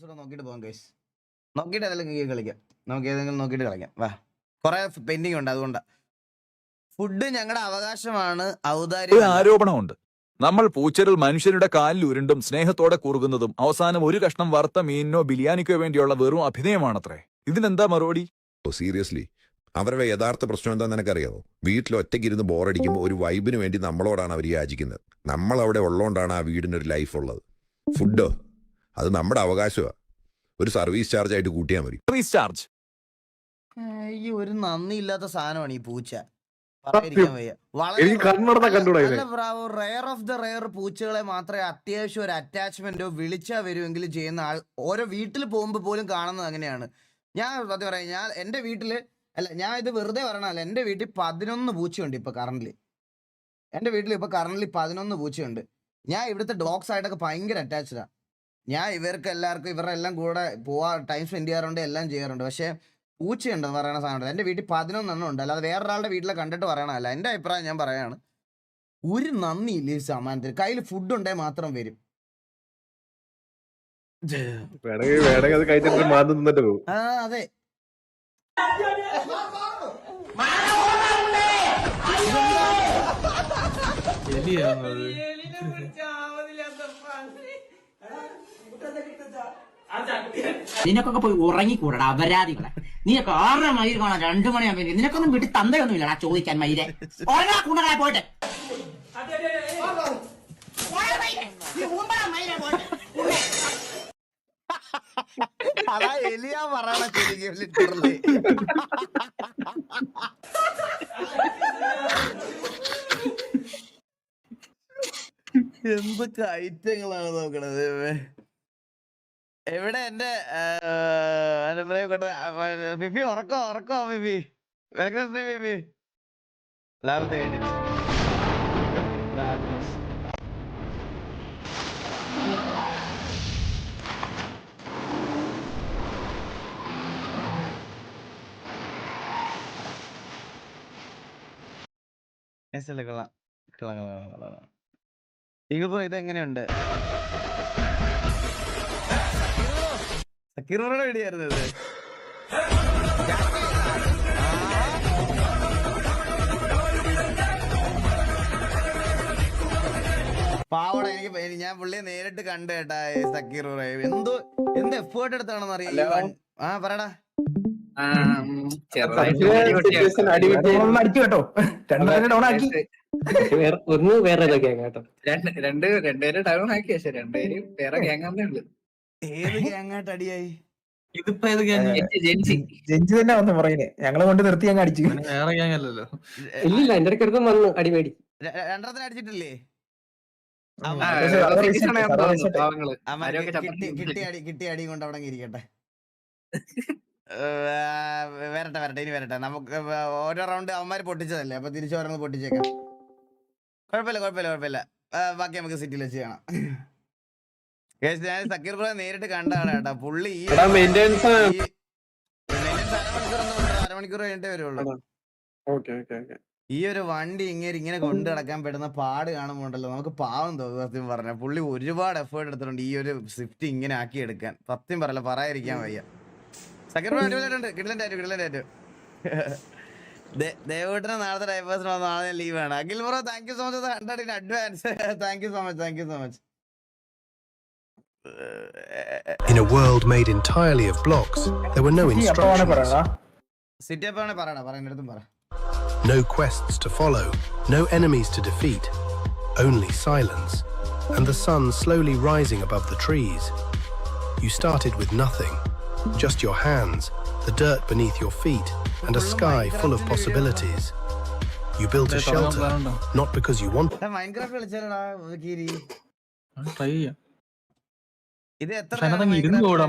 Episode നോക്കിയിട്ട് പോകാം guys. നോക്കിയിട്ട് ഏതെങ്കിലും കളിക്കാം. നമുക്ക് ഏതെങ്കിലും നോക്കിയിട്ട് കളിക്കാം. വാ, കുറെ പെൻഡിങ് ഉണ്ട്, അതുകൊണ്ടാ. ഫുഡ് ഞങ്ങളുടെ അവകാശമാണ്, ഔദാര്യം. ആരോപണമുണ്ട്. നമ്മൾ പൂച്ചകൾ മനുഷ്യരുടെ കാലിൽ ഉരുണ്ടും സ്നേഹത്തോടെ കുറുകുന്നതും അവസാനം ഒരു കഷ്ണം വറുത്ത മീനിനോ ബിരിയാണിക്കോ വേണ്ടിയുള്ള വെറും അഭിനയമാണത്രേ. ഇതിനെന്താ മറുപടി? സീരിയസ്ലി, അവരുടെ യഥാർത്ഥ പ്രശ്നം എന്താണെന്ന് നിനക്കറിയാമോ? വീട്ടിൽ ഒറ്റയ്ക്കിരുന്ന് ബോറടിക്കുമ്പോൾ ഒരു വൈബിന് വേണ്ടി നമ്മളോടാണ് അവർ യാചിക്കുന്നത്. നമ്മൾ അവിടെ ഉള്ളതുകൊണ്ടാണ് ആ വീടിനൊരു ലൈഫ് ഉള്ളത്. ഫുഡോ, അത് നമ്മുടെ അവകാശമാണ്. ഒരു സർവീസ് ചാർജ് ആയിട്ട് കൂട്ടിയാൽ മതി. സർവീസ് ചാർജ് ഈ ഒരു നന്ദി ഇല്ലാത്ത സാധനമാണ് ഈ പൂച്ച. പറയാതിരിക്കാൻ വയ്യ. റെയർ ഓഫ് ദ റെയർ പൂച്ചകളെ മാത്രമേ അത്യാവശ്യം ഒരു അറ്റാച്ച്മെന്റോ വിളിച്ചാ വരുമെങ്കിലും ചെയ്യുന്ന ആൾ ഓരോ വീട്ടിൽ പോകുമ്പോൾ പോലും കാണുന്നത് അങ്ങനെയാണ്. ഞാൻ സത്യം പറയാം, ഞാൻ എൻ്റെ വീട്ടില് ഞാൻ ഇത് വെറുതെ പറയണല്ല, എൻ്റെ വീട്ടിൽ 11 പൂച്ചയുണ്ട് ഇപ്പൊ കറന്റ്. എൻ്റെ വീട്ടിൽ ഇപ്പൊ കറന്റ് 11 പൂച്ചയുണ്ട്. ഞാൻ ഇവിടുത്തെ ഡോഗ്സ് ആയിട്ടൊക്കെ ഭയങ്കര അറ്റാച്ച്ഡാണ്. ഞാൻ ഇവർക്ക് എല്ലാവർക്കും ഇവരുടെ എല്ലാം കൂടെ ടൈം സ്പെൻഡ് ചെയ്യാറുണ്ട്, എല്ലാം ചെയ്യാറുണ്ട്. പക്ഷെ പൂച്ചയുണ്ടെന്ന് പറയണ സാധനം എൻ്റെ വീട്ടിൽ 11 ഉണ്ട്. അല്ലാതെ വേറൊരാളുടെ വീട്ടിലെ കണ്ടിട്ട് പറയണമല്ല. എൻ്റെ അഭിപ്രായം ഞാൻ പറയാണ്. ഒരു നന്ദി ഇല്ല ഈ സമാനത്തിൽ. കയ്യിൽ ഫുഡ് ഉണ്ടെങ്കിൽ മാത്രം വരും. അതെ, നിനക്കൊക്കെ പോയി ഉറങ്ങിക്കൂടടാ അപരാധികളെ. നീയൊക്കെ 6 മൈൽ കാണാൻ 2 മണിയാകുമ്പോ നിനക്കൊന്നും വീട്ടിൽ തന്തയൊന്നും ഇല്ലടാ ചോദിക്കാൻ. മൈരെ കൂടകളെ പോയിട്ട് അതാ എലിയാ പറയണ ശരിക്കും ലിറ്ററലി. എന്തൊക്കെ ഐറ്റങ്ങളാണ് നോക്കണത്. എവിടെ എന്റെ ഫിഫി? ഉറക്കോ ഫിഫി? ഫിഫി ഇതെങ്ങനെയുണ്ട്? സക്കീറിനോട് വേണ്ടിയായിരുന്നു ഇത്. പാവട, എനിക്ക് ഞാൻ പുള്ളിയെ നേരിട്ട് കണ്ടു കേട്ടാ. സക്കീർ എന്ത് എഫേർട്ട് എടുത്താണെന്ന് അറിയാം. ആ പറടാ. ഏത് ഗ്യാങ്ങായിട്ട് അടിയായി? ഇതിപ്പോ ഏത് ജെൻസി തന്നെ വന്ന് പറയുന്നേ. ഞങ്ങളെ കൊണ്ട് നിർത്തി അങ്ങ് അടിച്ചു. വേറെ ഗ്യാങ്ങല്ലോ. ഇല്ലില്ല, എന്റെ അടുത്ത് വന്നു അടിമേടി. രണ്ടെണ്ണത്തിന് അടിച്ചിട്ടില്ലേ? കിട്ടി അടി കൊണ്ട് അവിടെ ഇരിക്കട്ടെ. വരട്ടെ ഇനി വരട്ടെ. നമുക്ക് ഓരോ റൗണ്ട് അവന്മാര് പൊട്ടിച്ചതല്ലേ, അപ്പൊ തിരിച്ചു ഓരോന്ന് പൊട്ടിച്ചേക്കാം. കുഴപ്പമില്ല. ബാക്കി നമുക്ക് സിറ്റിയിൽ വെച്ച് കാണാം. ഞാൻ സക്കീർ ബ്രോ നേരിട്ട് കണ്ടാണ് കേട്ടാ. പുള്ളി അരമണിക്കൂർ കഴിഞ്ഞിട്ടേ വരുള്ളൂ. ഈ ഒരു വണ്ടി ഇങ്ങനെ കൊണ്ടു നടക്കാൻ പെടുന്ന പാട് കാണുമ്പോണ്ടല്ലോ നമുക്ക് പാവം തോന്നും. സത്യം പറഞ്ഞ പുള്ളി ഒരുപാട് എഫേർട്ട് എടുത്തിട്ടുണ്ട് ഈ ഒരു സ്വിഫ്റ്റ് ഇങ്ങനെ ആക്കി എടുക്കാൻ. സത്യം പറയല്ല, പറയാതിരിക്കാൻ വയ്യ. സക്കീർ ബ്രോ അടിപൊളിയായിട്ടുണ്ട്. കിടിലൻ. ദേവൂട്ടിന് നാളത്തെ ഡൈവേഴ്സിന് നാളെ ലീവാണ്. Akhil bro thank you so much 100 in advance. Thank you so much. In a world made entirely of blocks, there were no instructions. No quests to follow, no enemies to defeat, only silence, and the sun slowly rising above the trees. You started with nothing, just your hands, the dirt beneath your feet, and a sky full of possibilities. You built a shelter, not because you wanted.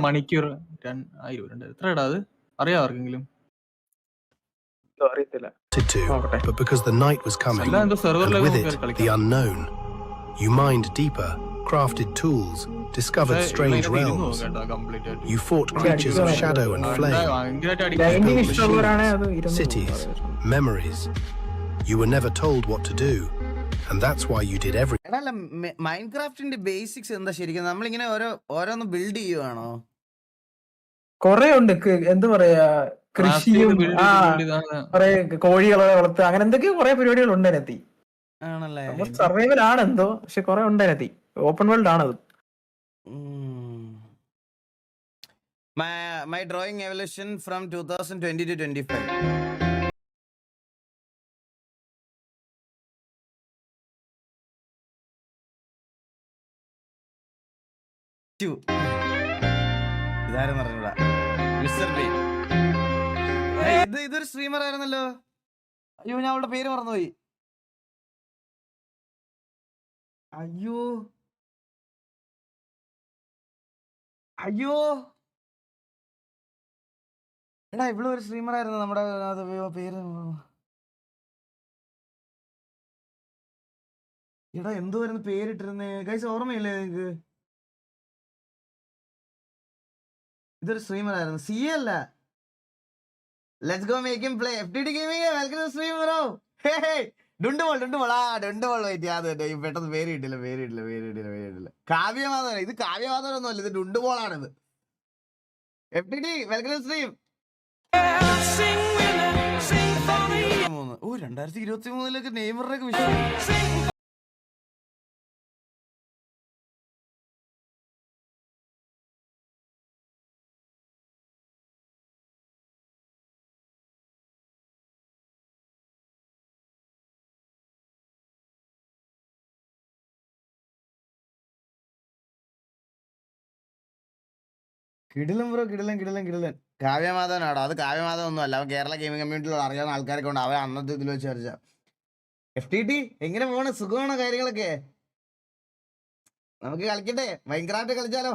മണിക്കൂർ എത്രടാ അത് അറിയാം ആർക്കെങ്കിലും? But because the night was coming, and with it the unknown, you mined deeper, crafted tools, discovered strange realms. You fought creatures of shadow and flame. You built machines, cities, memories. You were never told what to do, and that's why you did everything. മൈൻക്രാഫ്റ്റിന്റെ basics എന്താ ശരിക്കും? നമ്മളിങ്ങനെ ഓരോന്ന് build ചെയ്യുവാണോ? കൊറേ ഉണ്ട്. എന്താ പറയാ, കൃഷിയും കൊറേ കോഴികളെ വളർത്തുക, അങ്ങനെ എന്തൊക്കെയോ കൊറേ പരിപാടികൾ ഉണ്ട് അതിനകത്ത്. ആണല്ലേ? സർവൈവൽ ആണ് എന്തോ, പക്ഷെ കൊറേ ഉണ്ട് അതിനകത്ത്. ഓപ്പൺ വേൾഡ് ആണത്. My drawing evolution from 2020 to 25. ഇതാരും പറഞ്ഞൂടാ. ഇതൊരു സ്ട്രീമർ ആയിരുന്നല്ലോ. അയ്യോ, ഞാൻ അവളുടെ പേര് മറന്നുപോയി. അയ്യോ അയ്യോ എടാ, ഇവിടെ ഒരു സ്ട്രീമർ ആയിരുന്നു നമ്മുടെ പേര്. എടാ, എന്തുവായിരുന്നു പേരിട്ടിരുന്നേ ഗൈസ്, ഓർമ്മയില്ലേ നിങ്ങക്ക്? ഇതൊരു സ്ട്രീമർ ആയിരുന്നു. സി അല്ല. Let's go make him play. FTD gaming, welcome to stream bro. ഡുണ്ടുമോൾ. ഡുണ്ടുമോൾ wait ചെയ്യാതെ പെട്ടെന്ന് പേര് കിട്ടില്ല. കാവ്യമാധവൻ. ഇത് കാവ്യമാധവൻ ഒന്നുമല്ല, ഇത് ഡുണ്ടുമോളാണിത്. FTD welcome to stream. 2023 നെയ്മറിനൊക്കെ വിഷയം. കിടിലൻ ബ്രോ, കിടിലൻ. കാവ്യമാധവനാടോ? അത് കാവ്യമാധവൻ ഒന്നും അല്ല, അവൻ കേരള ഗെയിമിംഗ് കമ്മ്യൂണിറ്റിയിൽ അറിയാവുന്ന ആൾക്കാരൊക്കെ ഉണ്ട്. അവൻ അന്നത്തെ ഇതിൽ വെച്ച് ചർച്ച. FTT എങ്ങനെ പോണ്? സുഖമാണോ കാര്യങ്ങളൊക്കെ? നമുക്ക് കളിക്കട്ടെ, മൈൻക്രാഫ്റ്റ് കളിച്ചാലോ?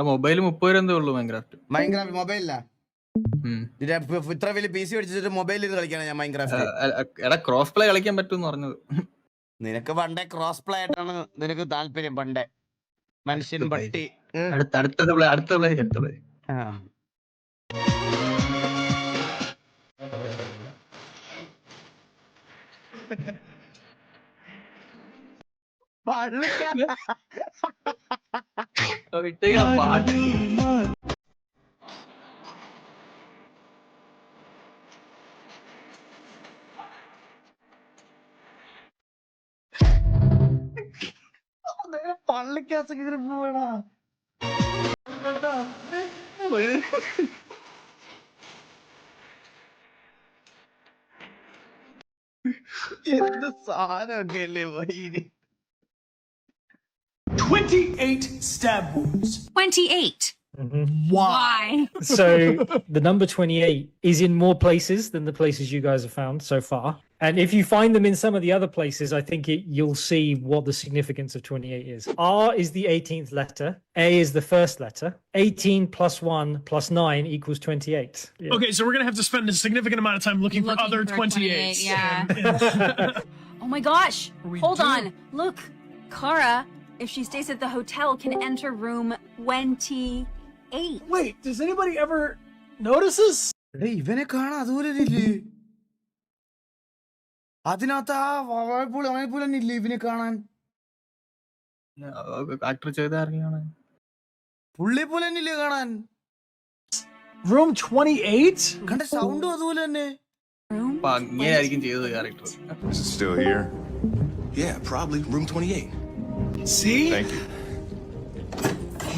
മൊബൈൽ 30 എന്തേ ഉള്ളൂ. മൈൻക്രാഫ്റ്റ് മൊബൈലില്ല. ഇത്ര വലിയ PC മേടിച്ചിട്ട് മൊബൈലിൽ ഇത് കളിക്കാണ് ഞാൻ മൈൻക്രാഫ്റ്റ്. ക്രോസ് പ്ലേ കളിക്കാൻ പറ്റുമെന്ന് പറഞ്ഞത്. നിനക്ക് പണ്ടേ ക്രോസ് പ്ലേ ആയിട്ടാണ് നിനക്ക് താല്പര്യം. പണ്ടേ മനുഷ്യൻ പട്ടി. അടുത്ത പ്ലേ. പള്ളിക്കകത്ത് കയറി പോവാ. എന്ത് സാധനമൊക്കെ അല്ലേ വൈകി. 28 stab wounds. 28. Why? So the number 28 is in more places than the places you guys have found so far. And if you find them in some of the other places, I think you'll see what the significance of 28 is. R is the 18th letter. A is the first letter. 18 plus 1 plus 9 equals 28. Yeah. Okay, so we're going to have to spend a significant amount of time looking for other 28s. Yeah. Oh my gosh. Hold on. Look. Kara, if she stays at the hotel, can enter room 28. Wait, does anybody ever notice this? ഇവനെ കാണാൻ അതുപോലെ ഇല്ലേ? അതിനകത്ത് ആ അവനെപ്പോലെ ഇല്ലേ ഇവനെ കാണാൻ? Actor ചെയ്ത അറിയാണ്. പുള്ളിയെ പോലെ തന്നെ ഇല്ലേ കാണാൻ? Room 28? കണ്ട സൗണ്ടും അതുപോലെ തന്നെ. അങ്ങനെയായിരിക്കും ചെയ്തത് character. Is it still here? Yeah, probably room 28. See? Thank you.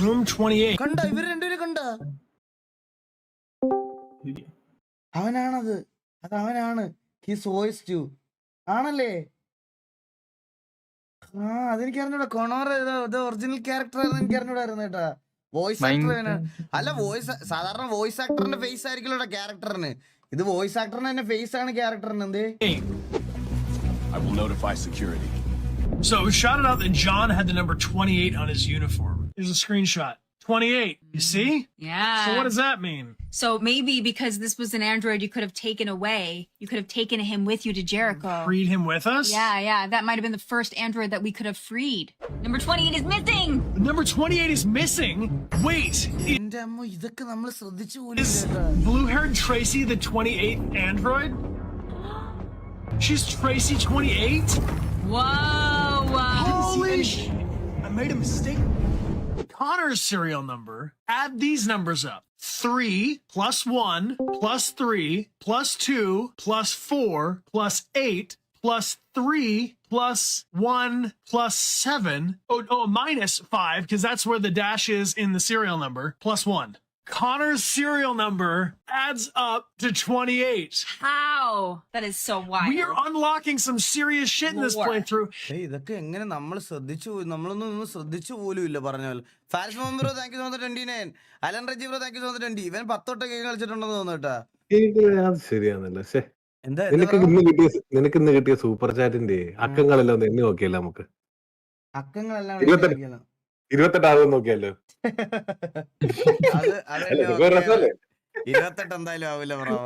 Room 28. കണ്ട ഇവർ രണ്ടുപേരും കണ്ട. അവനാണത്. അത് അവനാണ്. His voice too. ആണല്ലേ? അതെനിക്ക് അറിഞ്ഞൂടാ. കൊണോർ ഒറിജിനൽ ക്യാരക്ടർ ആയിരുന്നു എനിക്ക് അറിഞ്ഞൂടായിരുന്നു കേട്ടാ. വോയിസ് ആക്ടർ അല്ല, സാധാരണ വോയിസ് ആക്ടറിന്റെ ഫേസ് ആയിരിക്കുമല്ലോ ക്യാരക്ടറിന്. ഇത് വോയിസ് ആക്ടറിന് തന്നെ ഫേസ് ആണ് ക്യാരക്ടറിന്. എന്തേ? I will notify security. So it was shouted out that John had the number 28 on his uniform. Here's a screenshot. 28. You see? Yeah. So what does that mean? So maybe because this was an android you could have taken away, you could have taken him with you to Jericho. Freed him with us? Yeah. That might have been the first android that we could have freed. Number 28 is missing! Number 28 is missing? Wait. എന്റെ അമ്മ, ഇതൊക്കെ നമ്മൾ ശ്രദ്ധിച്ചു പോലും. Is blue-haired Tracy the 28th android? She's Tracy 28? Whoa! Holy sh! I made a mistake. Connor's serial number, add these numbers up. 3 plus 1 plus 3 plus 2 plus 4 plus 8 plus 3 plus 1 plus 7. Oh, minus 5, because that's where the dash is in the serial number, plus 1. Connor's serial number adds up to 28. How? That is so wild. We are unlocking some serious shit in this More. playthrough. ഇതൊക്കെ എങ്ങനെ നമ്മൾ ശ്രദ്ധിച്ചു നമ്മളൊന്നും ശ്രദ്ധിച്ചു പോലും ഇല്ല പറഞ്ഞ പോലെ. ഫാൽസ് മെമ്പറോ thank you so much 29. Alan Reji bro thank you so much 20. ഇവൻ 10 തൊട്ട് ഗെയിം കളിച്ചിട്ടുണ്ടെന്ന് തോന്നുന്നു കേട്ടാ. അത് ശരിയാണല്ലോ. എന്താ നിനക്ക് ഇന്ന് കിട്ടിയ സൂപ്പർ ചാറ്റിന്റെ അക്കങ്ങളെല്ലാം ഒന്ന് എണ്ണി നോക്കിയല്ലോ നമുക്ക്. അക്കങ്ങളെല്ലാം 28 നോക്കിയല്ലോ. അത് 28 എന്തായാലും ആവില്ല ബ്രോ.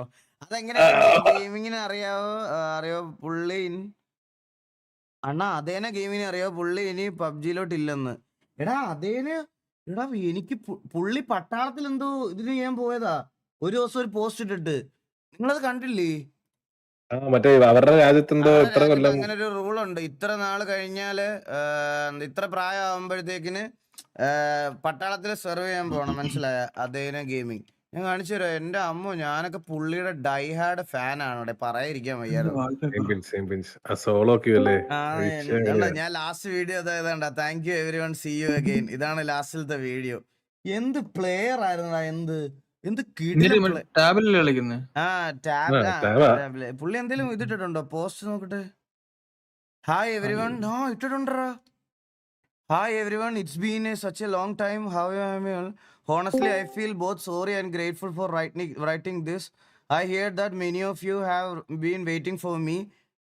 അതെങ്ങനെയാ ഗെയിമിങ്ങിന് അറിയാവോ പുള്ളി അണ്ണാ അതേനെ ഗെയിമിന് അറിയാവോ പുള്ളി ഇനി പബ്ജിയിലോട്ട് ഇല്ലെന്ന്. എടാ എനിക്ക് പുള്ളി പട്ടാളത്തിൽ എന്തോ ഇതിന് ചെയ്യാൻ പോയതാ. ഒരു ദിവസം ഒരു പോസ്റ്റ് ഇട്ടിട്ട് നിങ്ങളത് കണ്ടില്ലേ? മറ്റേ അവരുടെ രാജ്യത്തെന്തോ ഇത്ര കൊല്ലം അങ്ങനെ ഒരു റൂളുണ്ട്. ഇത്ര നാള് കഴിഞ്ഞാല് ഇത്ര പ്രായം ആവുമ്പോഴത്തേക്കിന് പട്ടാളത്തിൽ സെർവ് ചെയ്യാൻ പോണം. മനസ്സിലായ? അതേനെ ഗെയിമിങ് ഞാൻ കാണിച്ചു തരാം. എന്റെ അമ്മ ഞാനൊക്കെ പുള്ളിയുടെ ഡൈഹാർഡ് ഫാനാണ്. ഇവിടെ പറയാതിരിക്കാൻ വയ്യാലോ. ഞാൻ ലാസ്റ്റ് വീഡിയോ അതായതാണ്ടാ. Thank you everyone, see you again. ഇതാണ് ലാസ്റ്റിലത്തെ വീഡിയോ. എന്ത് പ്ലെയർ ആയിരുന്നടാ. എന്ത് പുള്ളി എന്തേലും ഇതിട്ടുണ്ടോ? പോസ്റ്റ് നോക്കട്ടെ. Hi everyone. ഇട്ടിട്ടുണ്ടോ? Hi everyone, it's been such a long time. How am you? Honestly, I feel both sorry and grateful for writing this. I hear that many of you have been waiting for me,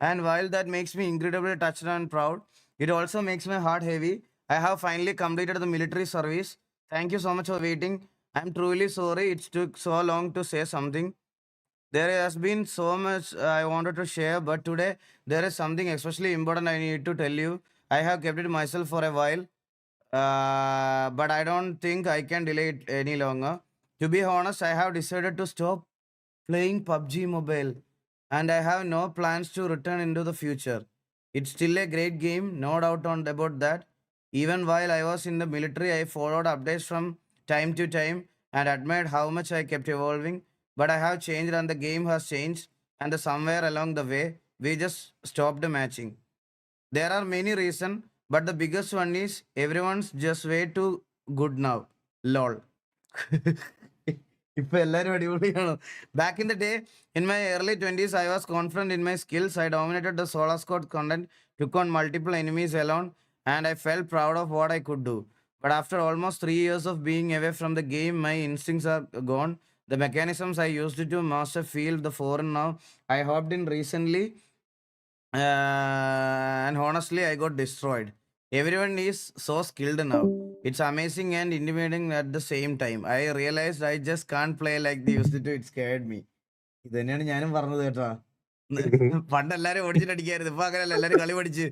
and while that makes me incredibly touched and proud, it also makes my heart heavy. I have finally completed the military service. Thank you so much for waiting. I'm truly sorry it took so long to say something. There has been so much I wanted to share, but today there is something especially important I need to tell you. I have kept it myself for a while, but I don't think I can delay it any longer. To be honest, I have decided to stop playing PUBG Mobile, and I have no plans to return into the future. It's still a great game, no doubt about that. Even while I was in the military, I followed updates from time to time and admired how much I kept evolving. But I have changed and the game has changed, and somewhere along the way, we just stopped matching. There are many reasons, but the biggest one is everyone's just way too good now. Lol. Back in the day, in my early 20s, I was confident in my skills. I dominated the solo squad content, took on multiple enemies alone, and I felt proud of what I could do. But after almost 3 years of being away from the game, my instincts are gone. The mechanisms I used to master feel the foreign now. I hopped in recently. And honestly, I got destroyed. Everyone is so skilled now. It's amazing and intimidating at the same time. I realized I just can't play like they used to. It scared me. ഇത് തന്നെയാണ് ഞാനും പറഞ്ഞത് കേട്ടോ. പണ്ട് എല്ലാരും ഓടിച്ചിട്ടടിക്കായിരുന്നു. ഇപ്പൊ അങ്ങനെയല്ല, എല്ലാരും കളി പഠിച്ച്.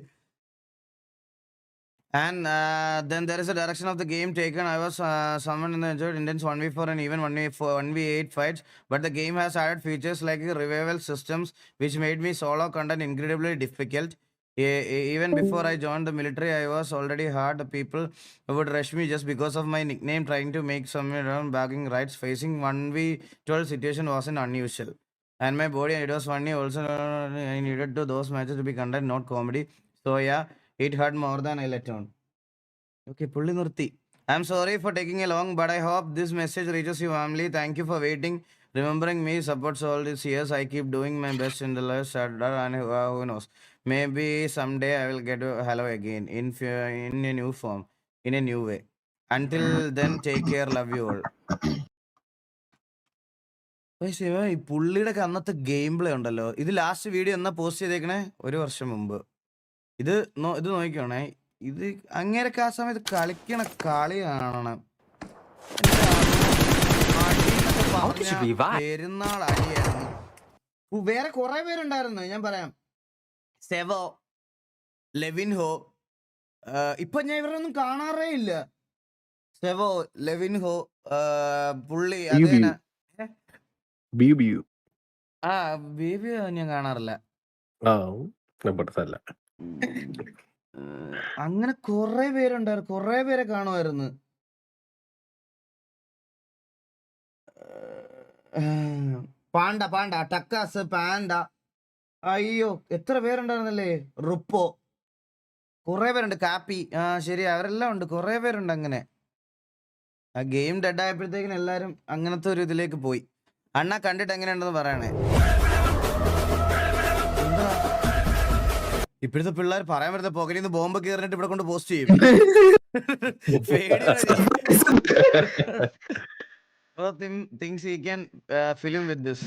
And then there is a direction of the game taken. I was someone in the enjoyed intense 1v4 and even 1v8 fights, but the game has added features like revival systems, which made me solo content incredibly difficult. Even before I joined the military, I was already hard. People would rush me just because of my nickname, trying to make some bagging rights. Facing 1v12 situation wasn't unusual. And my body, it was funny also. I needed those matches to be content, not comedy. So yeah, it hurt more than I let on. Okay, pulli nirthi. I'm sorry for taking a long, but I hope this message reaches you warmly. Thank you for waiting, remembering me, supports all these years. I keep doing my best in the last Saturday, and who knows, maybe someday I will get to hello again in a new form, in a new way. Until then, take care. Love you all. ഈ പുള്ളിയുടെ അന്നത്തെ game play ഉണ്ടല്ലോ, ഇത് last video എന്നാ post ചെയ്തേക്കണേ? 1 വർഷം മുമ്പ്. ഇത് നോക്കിക്കോണേ. ഇത് അങ്ങേരൊക്കെ ആ സമയത്ത് കളിക്കണ കളി കാണണം. പെരുന്നാൾ അടിയായിരുന്നു. വേറെ കുറെ പേരുണ്ടായിരുന്നു, ഞാൻ പറയാം. സെവോ, ലെവിൻഹോ. ഇപ്പൊ ഞാൻ ഇവരൊന്നും കാണാറേ ഇല്ല. സെവോ, ലെവിൻഹോ, പുള്ളി അതേന ബേബി ഞാൻ കാണാറില്ല. അങ്ങനെ കുറെ പേരുണ്ടായിരുന്നു, കുറെ പേരെ കാണുമായിരുന്നു. പാണ്ട പാണ്ട ടക്കാസ് പാണ്ട. അയ്യോ എത്ര പേരുണ്ടായിരുന്നല്ലേ. റുപ്പോ കുറെ പേരുണ്ട്. കാപ്പി ശരി അവരെല്ലാം ഉണ്ട്. കുറെ പേരുണ്ട്. അങ്ങനെ ആ ഗെയിം ഡെഡ് ആയപ്പോഴത്തേക്കിനും എല്ലാരും അങ്ങനത്തെ ഒരു ഇതിലേക്ക് പോയി. അണ്ണ കണ്ടിട്ട് എങ്ങനെയുണ്ടെന്ന് പറയണേ. എന്താ ഇപ്പോഴത്തെ പിള്ളേർ പറയാൻ പറ്റുന്ന പുകയിൽ നിന്ന് ബോംബ് കയറിട്ട് ഇവിടെ കൊണ്ട് പോസ്റ്റ് ചെയ്യും. Things you can film with this.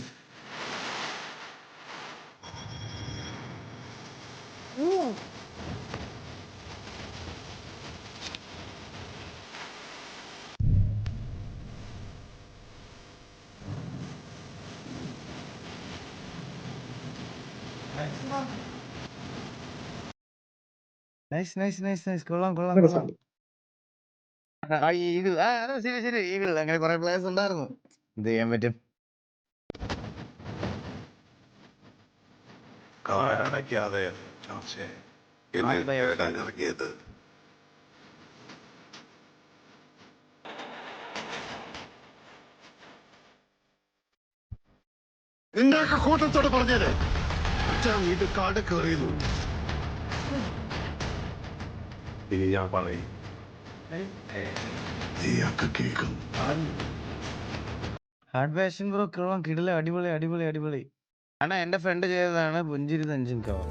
Nice കൊള്ളാം. ഈഗിൾ ശരി ഈഗിൾ അങ്ങനെ കുറെ പ്ലേയേഴ്സ് ഉണ്ടായിരുന്നു. എന്ത് ചെയ്യാൻ പറ്റും. നിന്റെയൊക്കെ കൂട്ടത്തോട് പറഞ്ഞത് ഇത് കാട് കയറിയതു. ഇനി ഞാൻ പറയും നീയൊക്കെ കേൾക്കും. ഹാർഡ് പാഷൻ ബ്രോ കൊള്ളാം. കിടില അടിപൊളി. അണ്ണാ എന്റെ ഫ്രണ്ട് ചെയ്തതാണ് പുഞ്ചിരി തഞ്ചൻ കവർ.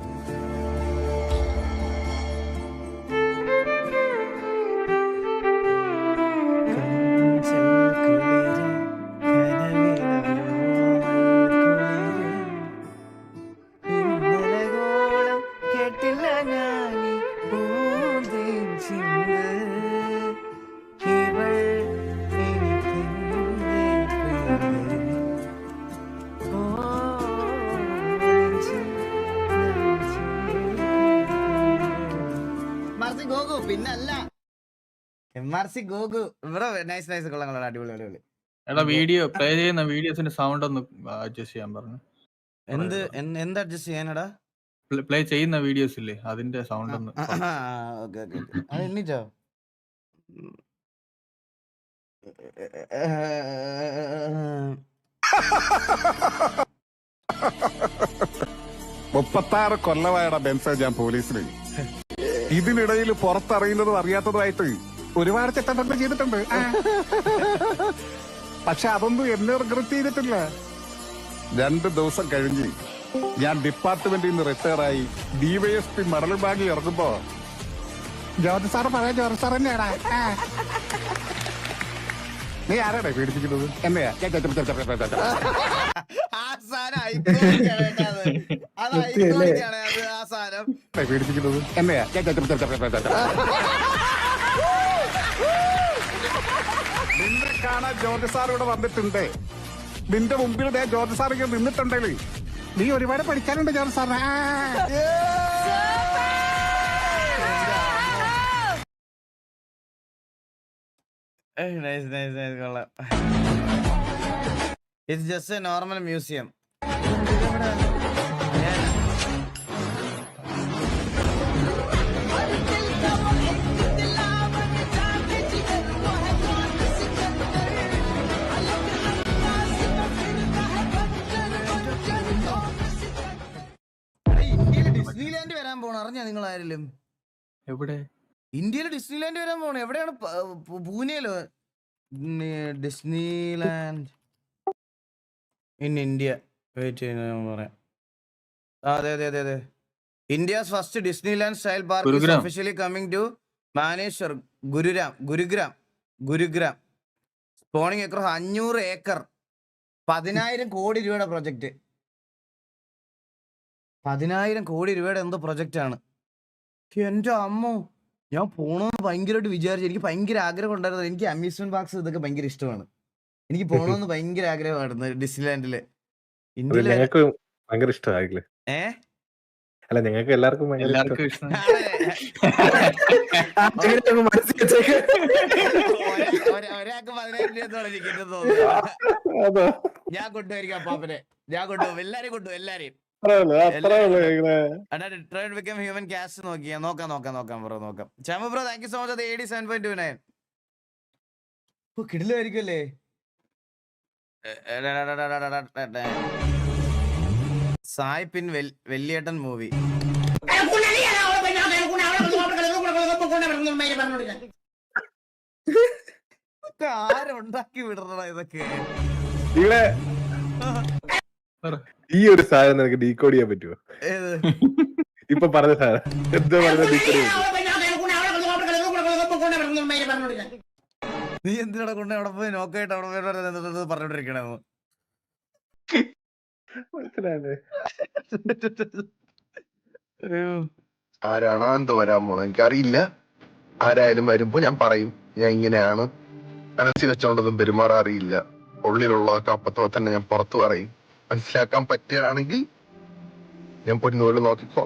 പിന്നല്ല MRC ഗോഗു ബ്രോ. നൈസ് കൊള്ളാം അടിപൊളി. എടാ വീഡിയോ പ്ലേ ചെയ്യുന്ന വീഡിയോസിന്റെ സൗണ്ട് ഒന്ന് അഡ്ജസ്റ്റ് ചെയ്യാൻ പറഞ്ഞു. എന്ത് അഡ്ജസ്റ്റ് ചെയ്യാനടാ? പ്ലേ ചെയ്യുന്ന വീഡിയോസ് ഇല്ലേ അതിന്റെ സൗണ്ട് ഒന്ന്. ഓക്കെ അത് എണ്ണിച്ചോ? മുപ്പത്താറ് കൊല്ലമായടാ ബെൻസ ഞാൻ പോലീസിന്. ഇതിനിടയിൽ പുറത്തറിയുന്നതും അറിയാത്തതുമായിട്ട് ഒരുപാട് ചെറ്റത്തന്നെ ചെയ്തിട്ടുണ്ട്. പക്ഷെ അതൊന്നും എന്നെ റിഗ്രറ്റ് ചെയ്തിട്ടില്ല. 2 ദിവസം കഴിഞ്ഞ് ഞാൻ ഡിപ്പാർട്ട്മെന്റിൽ നിന്ന് റിട്ടയറായി DYSP മടൽ ബാഗിൽ ഇറങ്ങുമ്പോ ജോർജ് സാറ് പഴയ ജോർജ് സാർ തന്നെയാടാ. നീ ആരാടാ പേടിപ്പിക്കുന്നത്? എന്നെയാ പേടിപ്പിക്കുന്നത്? എന്നെയാ നിന്നെ കാണാൻ ജോർജ് സാർ ഇവിടെ വന്നിട്ടുണ്ട്. നിന്റെ മുമ്പിൽ ജോർജ് സാർ ഇങ്ങനെ നിന്നിട്ടുണ്ടെങ്കിൽ നീ ഒരുപാട് പഠിക്കാനുണ്ട് ജോർജ് സാറിന്. നൈസ് കൊള്ളാം. It's just A normal museum. ഇന്ത്യയിൽ ഡിസ്നിലാൻഡ് വരാൻ പോണ അറിഞ്ഞാ നിങ്ങൾ ആരെങ്കിലും? എവിടെ? ഇന്ത്യയിൽ ഡിസ്നിലാൻഡ് വരാൻ പോണ. എവിടെയാണ്? പൂനെയിലോ? Disneyland in India. വെയിറ്റ് ചെയ്യാൻ പറയാം. അതെ. India's first Disneyland style park is officially coming to Manesar, Gurugram. Spanning across 500 acre. 10,000 crore രൂപയുടെ പ്രൊജക്ട്. 10,000 കോടി രൂപയുടെ എന്തോ പ്രൊജക്റ്റ് ആണ്. എന്റെ അമ്മോ, ഞാൻ പോണമെന്ന് ഭയങ്കരമായിട്ട് വിചാരിച്ചു. എനിക്ക് ഭയങ്കര ആഗ്രഹം ഉണ്ടായിരുന്നു. എനിക്ക് അമ്യൂസ്മെന്റ് പാർക്സ് ഇതൊക്കെ ഭയങ്കര ഇഷ്ടമാണ്. എനിക്ക് പോകണമെന്ന് ഭയങ്കര ആഗ്രഹമായിരുന്നു ഡിസ്നിലാൻഡില്. ഇന്ത്യയിൽ ഭയങ്കര ഇഷ്ടമായില്ലേ? അല്ല ഞങ്ങൾക്ക് എല്ലാവർക്കും എല്ലാവർക്കും ഇഷ്ടം. ഒരാൾക്ക് 10,000 രൂപ ടിക്കറ്റ് തോന്നുന്നു. ഞാൻ കൊണ്ടുപോയിരിക്കാം പാപ്പനെ. ഞാൻ കൊണ്ടുപോകും. എല്ലാരെയും കൊണ്ടുപോകും. എല്ലാരെയും ഹ്യൂമൻ കാസ്റ്റ് നോക്കിയാ നോക്കാം ബ്രോ. നോക്കാം. ചമ bro thank you so much. 87.29 കിടിലായിരിക്കും അല്ലേ? സായ് പിൻ വെല്ലിയേട്ടൻ മൂവി. ആരുണ്ടാക്കി വിടണ ഇതൊക്കെ? ഇവിടെ ഈ ഒരു സാധനം നിനക്ക് ഡീകോഡ് ചെയ്യാൻ പറ്റുമോ? ഇപ്പൊ പറഞ്ഞ സാധനം എന്താ പറഞ്ഞ ഡീകോഡ് ചെയ്യാൻ പറ്റുമോ? നീ എന്തിനാ കൊണ്ട് അവിടെ പോയി നോക്കായിട്ട് അവിടെ പോയി പറഞ്ഞോണ്ടിരിക്കണെന്ന് മനസ്സിലായേ? ആരാണോ എന്തോ വരാൻ പോണത് എനിക്കറിയില്ല. ആരായാലും വരുമ്പോ ഞാൻ പറയും ഞാൻ ഇങ്ങനെയാണ്, മനസ്സിൽ വെച്ചോണ്ടതും പെരുമാറാറിയില്ല. ഉള്ളിലുള്ളതൊക്കെ അപ്പത്തോ തന്നെ ഞാൻ പുറത്തു പറയും. മനസ്സിലാക്കാൻ പറ്റുകയാണെങ്കിൽ ഞാൻ പൊന്നുപോലെ നോക്കിക്കോ.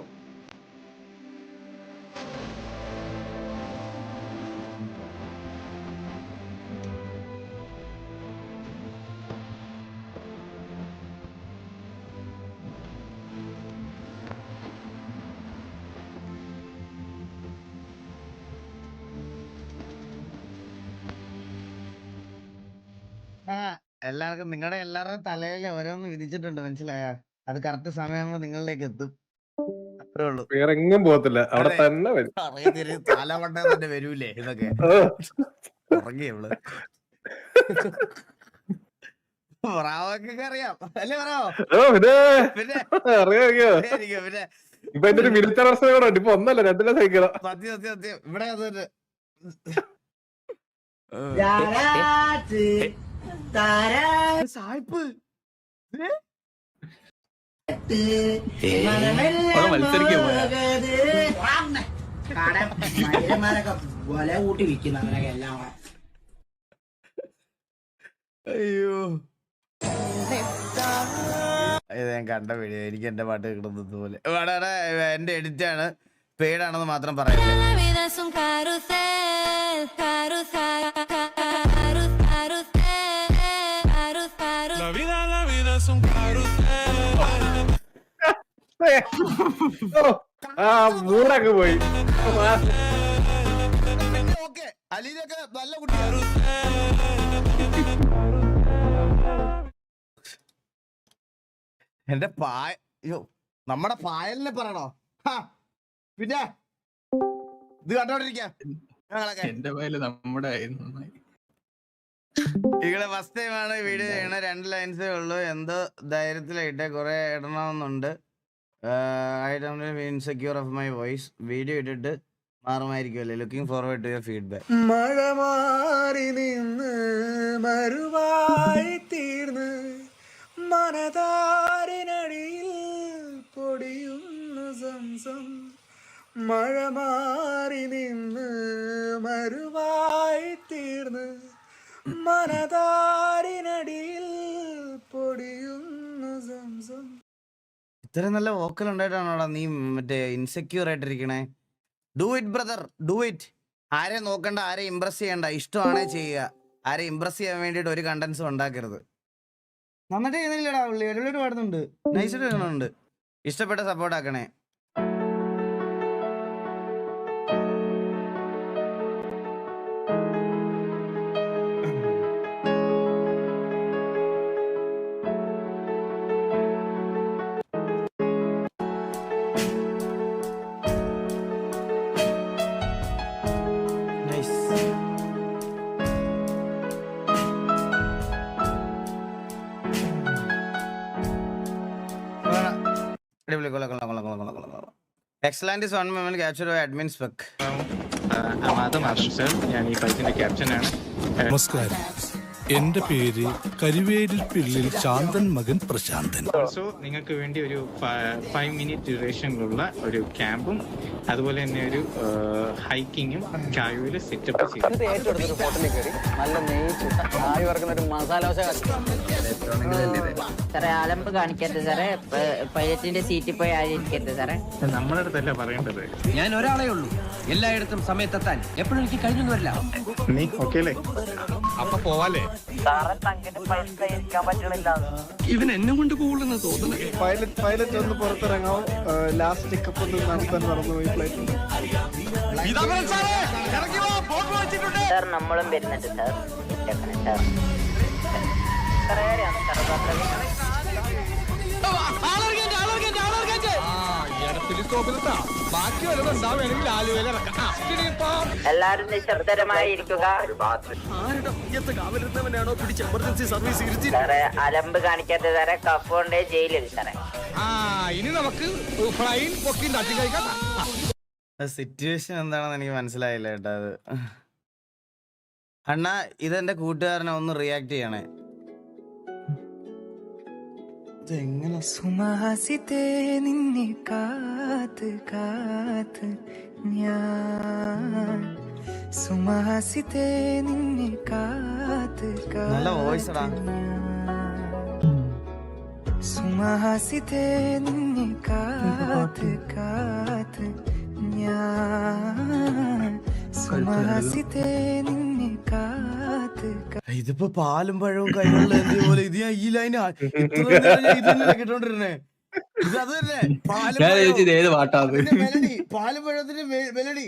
എല്ലാവർക്കും നിങ്ങളുടെ എല്ലാവരുടെയും തലയിൽ ഓരോന്ന് വിധിച്ചിട്ടുണ്ട്, മനസ്സിലായ? അത് കറക്റ്റ് സമയമാകുമ്പോ നിങ്ങളിലേക്ക് എത്തും. അത്രേ ഉള്ളൂ. വേറെ എങ്ങും പോകത്തില്ല, അവിടെ തന്നെ വരും. തല കൊണ്ടേ തന്നെ വരൂലേ ഇതൊക്കെ? ഉറങ്ങിയവള് ബ്രാവൊക്കെ അറിയാം അല്ലേ? ബ്രാവോ പിന്നെ ഇപ്പൊ എന്റെ ഒരു മിനിറ്റ് അവസ്ഥ കൂടെ ഉണ്ട്. ഇപ്പൊ ഒന്നല്ല രണ്ടിലും സഹിക്കണം. സത്യം സത്യം സത്യം. ഇവിടെ അതൊരു സായിപ്പ് വല കൂട്ടി വിൽക്കുന്ന എല്ലാം. അയ്യോ ഇത് ഞാൻ കണ്ട വീഡിയോ. എനിക്ക് എന്റെ പാട്ട് കിട്ടുന്നത് പോലെ എന്റെ എഡിറ്റ് ആണ്, പേടാണെന്ന് മാത്രം പറയുന്നത്. മൂടൊക്കെ പോയി. ഓക്കെ അലീനൊക്കെ നല്ല കുട്ടിയാണ്. എന്റെ നമ്മുടെ പായലിനെ പറയണോ? പിന്നെ ഇത് കണ്ടോണ്ടിരിക്കാം. എന്റെ പായല് നമ്മുടെ ഇവിടെ ഫസ്റ്റ് ടൈമാണ് വീഡിയോ ചെയ്യണ. 2 ലൈൻസേ ഉള്ളൂ. എന്തോ ധൈര്യത്തിലായിട്ട് കുറെ ഇടണമെന്നുണ്ട്. I insecure of my voice. Video ഇട്ടിട്ട് മാറുമായിരിക്കുമല്ലേ. Looking forward to your feedback. മഴ മാറി നിന്ന് മരുവായി തീർന്ന് മനതാരിനടിയിൽ പൊടിയുന്നു സംസം. മഴ മാറി നിന്ന് മരുവായി തീർന്ന് മനതാരിനടിയിൽ പൊടിയുന്നു സംസം. ഇത്രയും നല്ല വോക്കൽ ഉണ്ടായിട്ടാണോടാ നീ മറ്റേ ഇൻസെക്യൂർ ആയിട്ടിരിക്കണേ? Do it brother, do it. ആരെ നോക്കണ്ട, ആരെ ഇംപ്രസ് ചെയ്യണ്ട. ഇഷ്ടമാണേ ചെയ്യുക. ആരെ ഇംപ്രസ് ചെയ്യാൻ വേണ്ടിയിട്ട് ഒരു കണ്ടന്റ്സും ഉണ്ടാക്കരുത്. നന്നായിട്ട് ചെയ്യുന്നില്ലടാ പുള്ളി, അടിപൊളിയായിട്ട് പാടുന്നുണ്ട്, നൈസായിട്ട് വരുന്നുണ്ട്. ഇഷ്ടപ്പെട്ട support ആക്കണേ. Excellent is one moment captured by admin spec. ഞാൻ ഈ പൈസന്റെ ക്യാപ്റ്റനാണ്. നമസ്കാരം, എന്റെ പേര് കരിവേലിൽ പിള്ളിൽ ശാന്തൻ മകൻ പ്രശാന്തൻ. സോ നിങ്ങൾക്ക് വേണ്ടി ഒരു 5 മിനിറ്റ് ഡ്യൂറേഷനിലുള്ള ഒരു ക്യാമ്പും അതുപോലെ തന്നെ ഒരു ഹൈക്കിങ്ങും കായുവിൽ സെറ്റപ്പ് ചെയ്തു. സാറേ അലമ്പ് കാണിക്കരുത് സാറേ. പൈലറ്റിന്റെ സീറ്റിൽ പോയി ആയിരിക്കരുത് സാറേ. നമ്മുടെ അടുത്തല്ല പറയേണ്ടത്. ഞാൻ ഒരാളേ ഉള്ളൂ, എല്ലായിടത്തും സമയത്തെത്താൻ എപ്പോഴും എനിക്ക് കഴിഞ്ഞു വരില്ല. നീ ഓക്കെ അല്ലേ? അപ്പൊ പോവാല്ലേ? ഇവൻ എന്നെ കൊണ്ട് പോകുള്ളെന്ന് തോന്നുന്നു. പൈലറ്റ് ഒന്ന് പുറത്തിറങ്ങാവോ? ലാസ്റ്റ് ചെക്കപ്പ് ഒന്ന് നടത്താൻ മറന്നുപോയി ഫ്ലൈറ്റ്. സാർ നമ്മളും വരുന്നുണ്ട് സാർ. എല്ലാരും നിശബ്ദരമായിരിക്കുക. സാറേ അലമ്പ് കാണിക്കാത്ത സാറേ കഫ് കൊണ്ടേ ജയിലിൽ സാറേ. ഇനി നമുക്ക് ഫ്ലൈൻ പൊക്കി തട്ടി കഴിക്കാം. സിറ്റുവേഷൻ എന്താണെന്ന് എനിക്ക് മനസ്സിലായില്ല കേട്ടോ. അത് അണ്ണാ ഇതെന്റെ കൂട്ടുകാരനെ ഒന്ന് റിയാക്ട് ചെയ്യണേ. ഇതെങ്ങനെ സുമഹാസിതേ നിന്നെ കാത്ത് കാത്ത് ഞാൻ സുമഹാസിതേ നിന്നെ കാത്ത് നല്ല വോയിസ് എടാ. സുമഹാസിതേ നിന്നെ കാത്ത് കാത്ത് ഞാൻ സുമഹാസിതേ നിന്നെ കാത്ത്. ഇതിപ്പോ പാലും പഴവും കൈകളിൽ എന്തിയ പോലെ ഇത് ഞാൻ ഈ ലൈൻ കേട്ടോണ്ടിരുന്നേ. ഇത് അത് തന്നെ പാലും പഴത്തിന്റെ മെലഡി.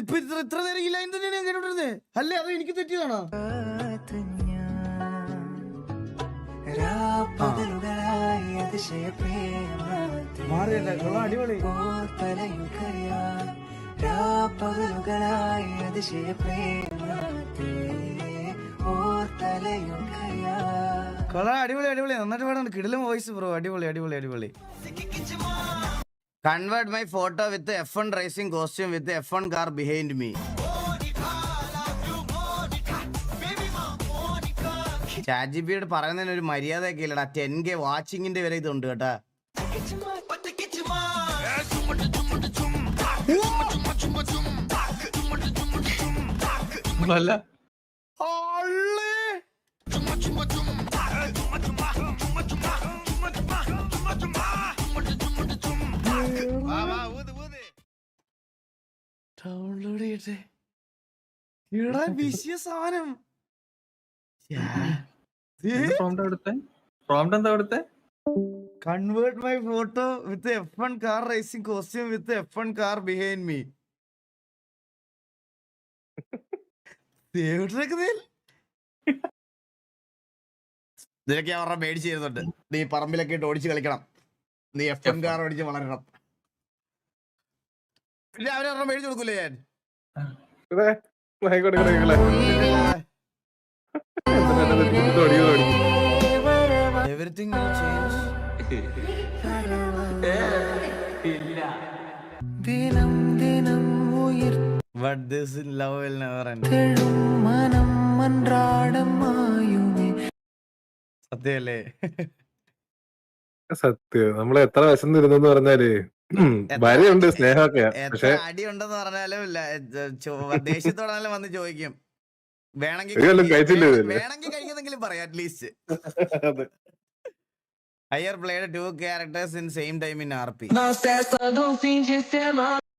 ഇപ്പൊ ഇത്ര നേരം ഈ ലൈൻ തന്നെയാണ് ഞാൻ കേട്ടോണ്ടിരുന്നേ. അല്ലേ അത് എനിക്ക് തെറ്റിയതാണോ? അടിപൊളി. അടിപൊളി അടിപൊളി നന്നായിട്ട് പാടാണ്. കിടിലം വോയിസ് ബ്രോ. അടിപൊളി അടിപൊളി അടിപൊളി. Convert my photo with F1 racing costume with F1 car behind me. ചാറ്റ്ജിപിയോട് പറയുന്നതിന് ഒരു മര്യാദയൊക്കെ ഇല്ലടാ. 10K വാച്ചിങ്ങിന്റെ വരെ ഇതുണ്ട് കേട്ടാ. ഡൗൺലോഡ് ചെയ്യട്ടെ. ഇവിടെ വിഷയ സാധനം. Convert my photo with F1 car racing costume with F1 car behind me. ഇതിലൊക്കെ അവരുടെ മേടിച്ച് തരുന്നുണ്ട്. നീ പറമ്പിലൊക്കെ ഇട്ട് ഓടിച്ച് കളിക്കണം, നീ F1 കാർ ഓടിച്ച് വളരണം. പിന്നെ അവരെ മേടിച്ചു കൊടുക്കൂലേ ഞാൻ. Everything will change. ദിനം ദിനം But this love will never end. മനം മന്ത്രാടമായുമേ. സത്യല്ലേ? സത്യം. നമ്മള് എത്ര വിശന്നിരുന്നെന്ന് പറഞ്ഞാല് ഭാര്യയുണ്ട് സ്നേഹമൊക്കെ. പക്ഷെ അടി ഉണ്ടെന്ന് പറഞ്ഞാലും ദേഷ്യത്തോടാലും വന്ന് ചോദിക്കും. വേണമെങ്കിൽ കഴിക്കുന്നെങ്കിലും പറയാം at least. Ayer played 2 characters in same time in RP.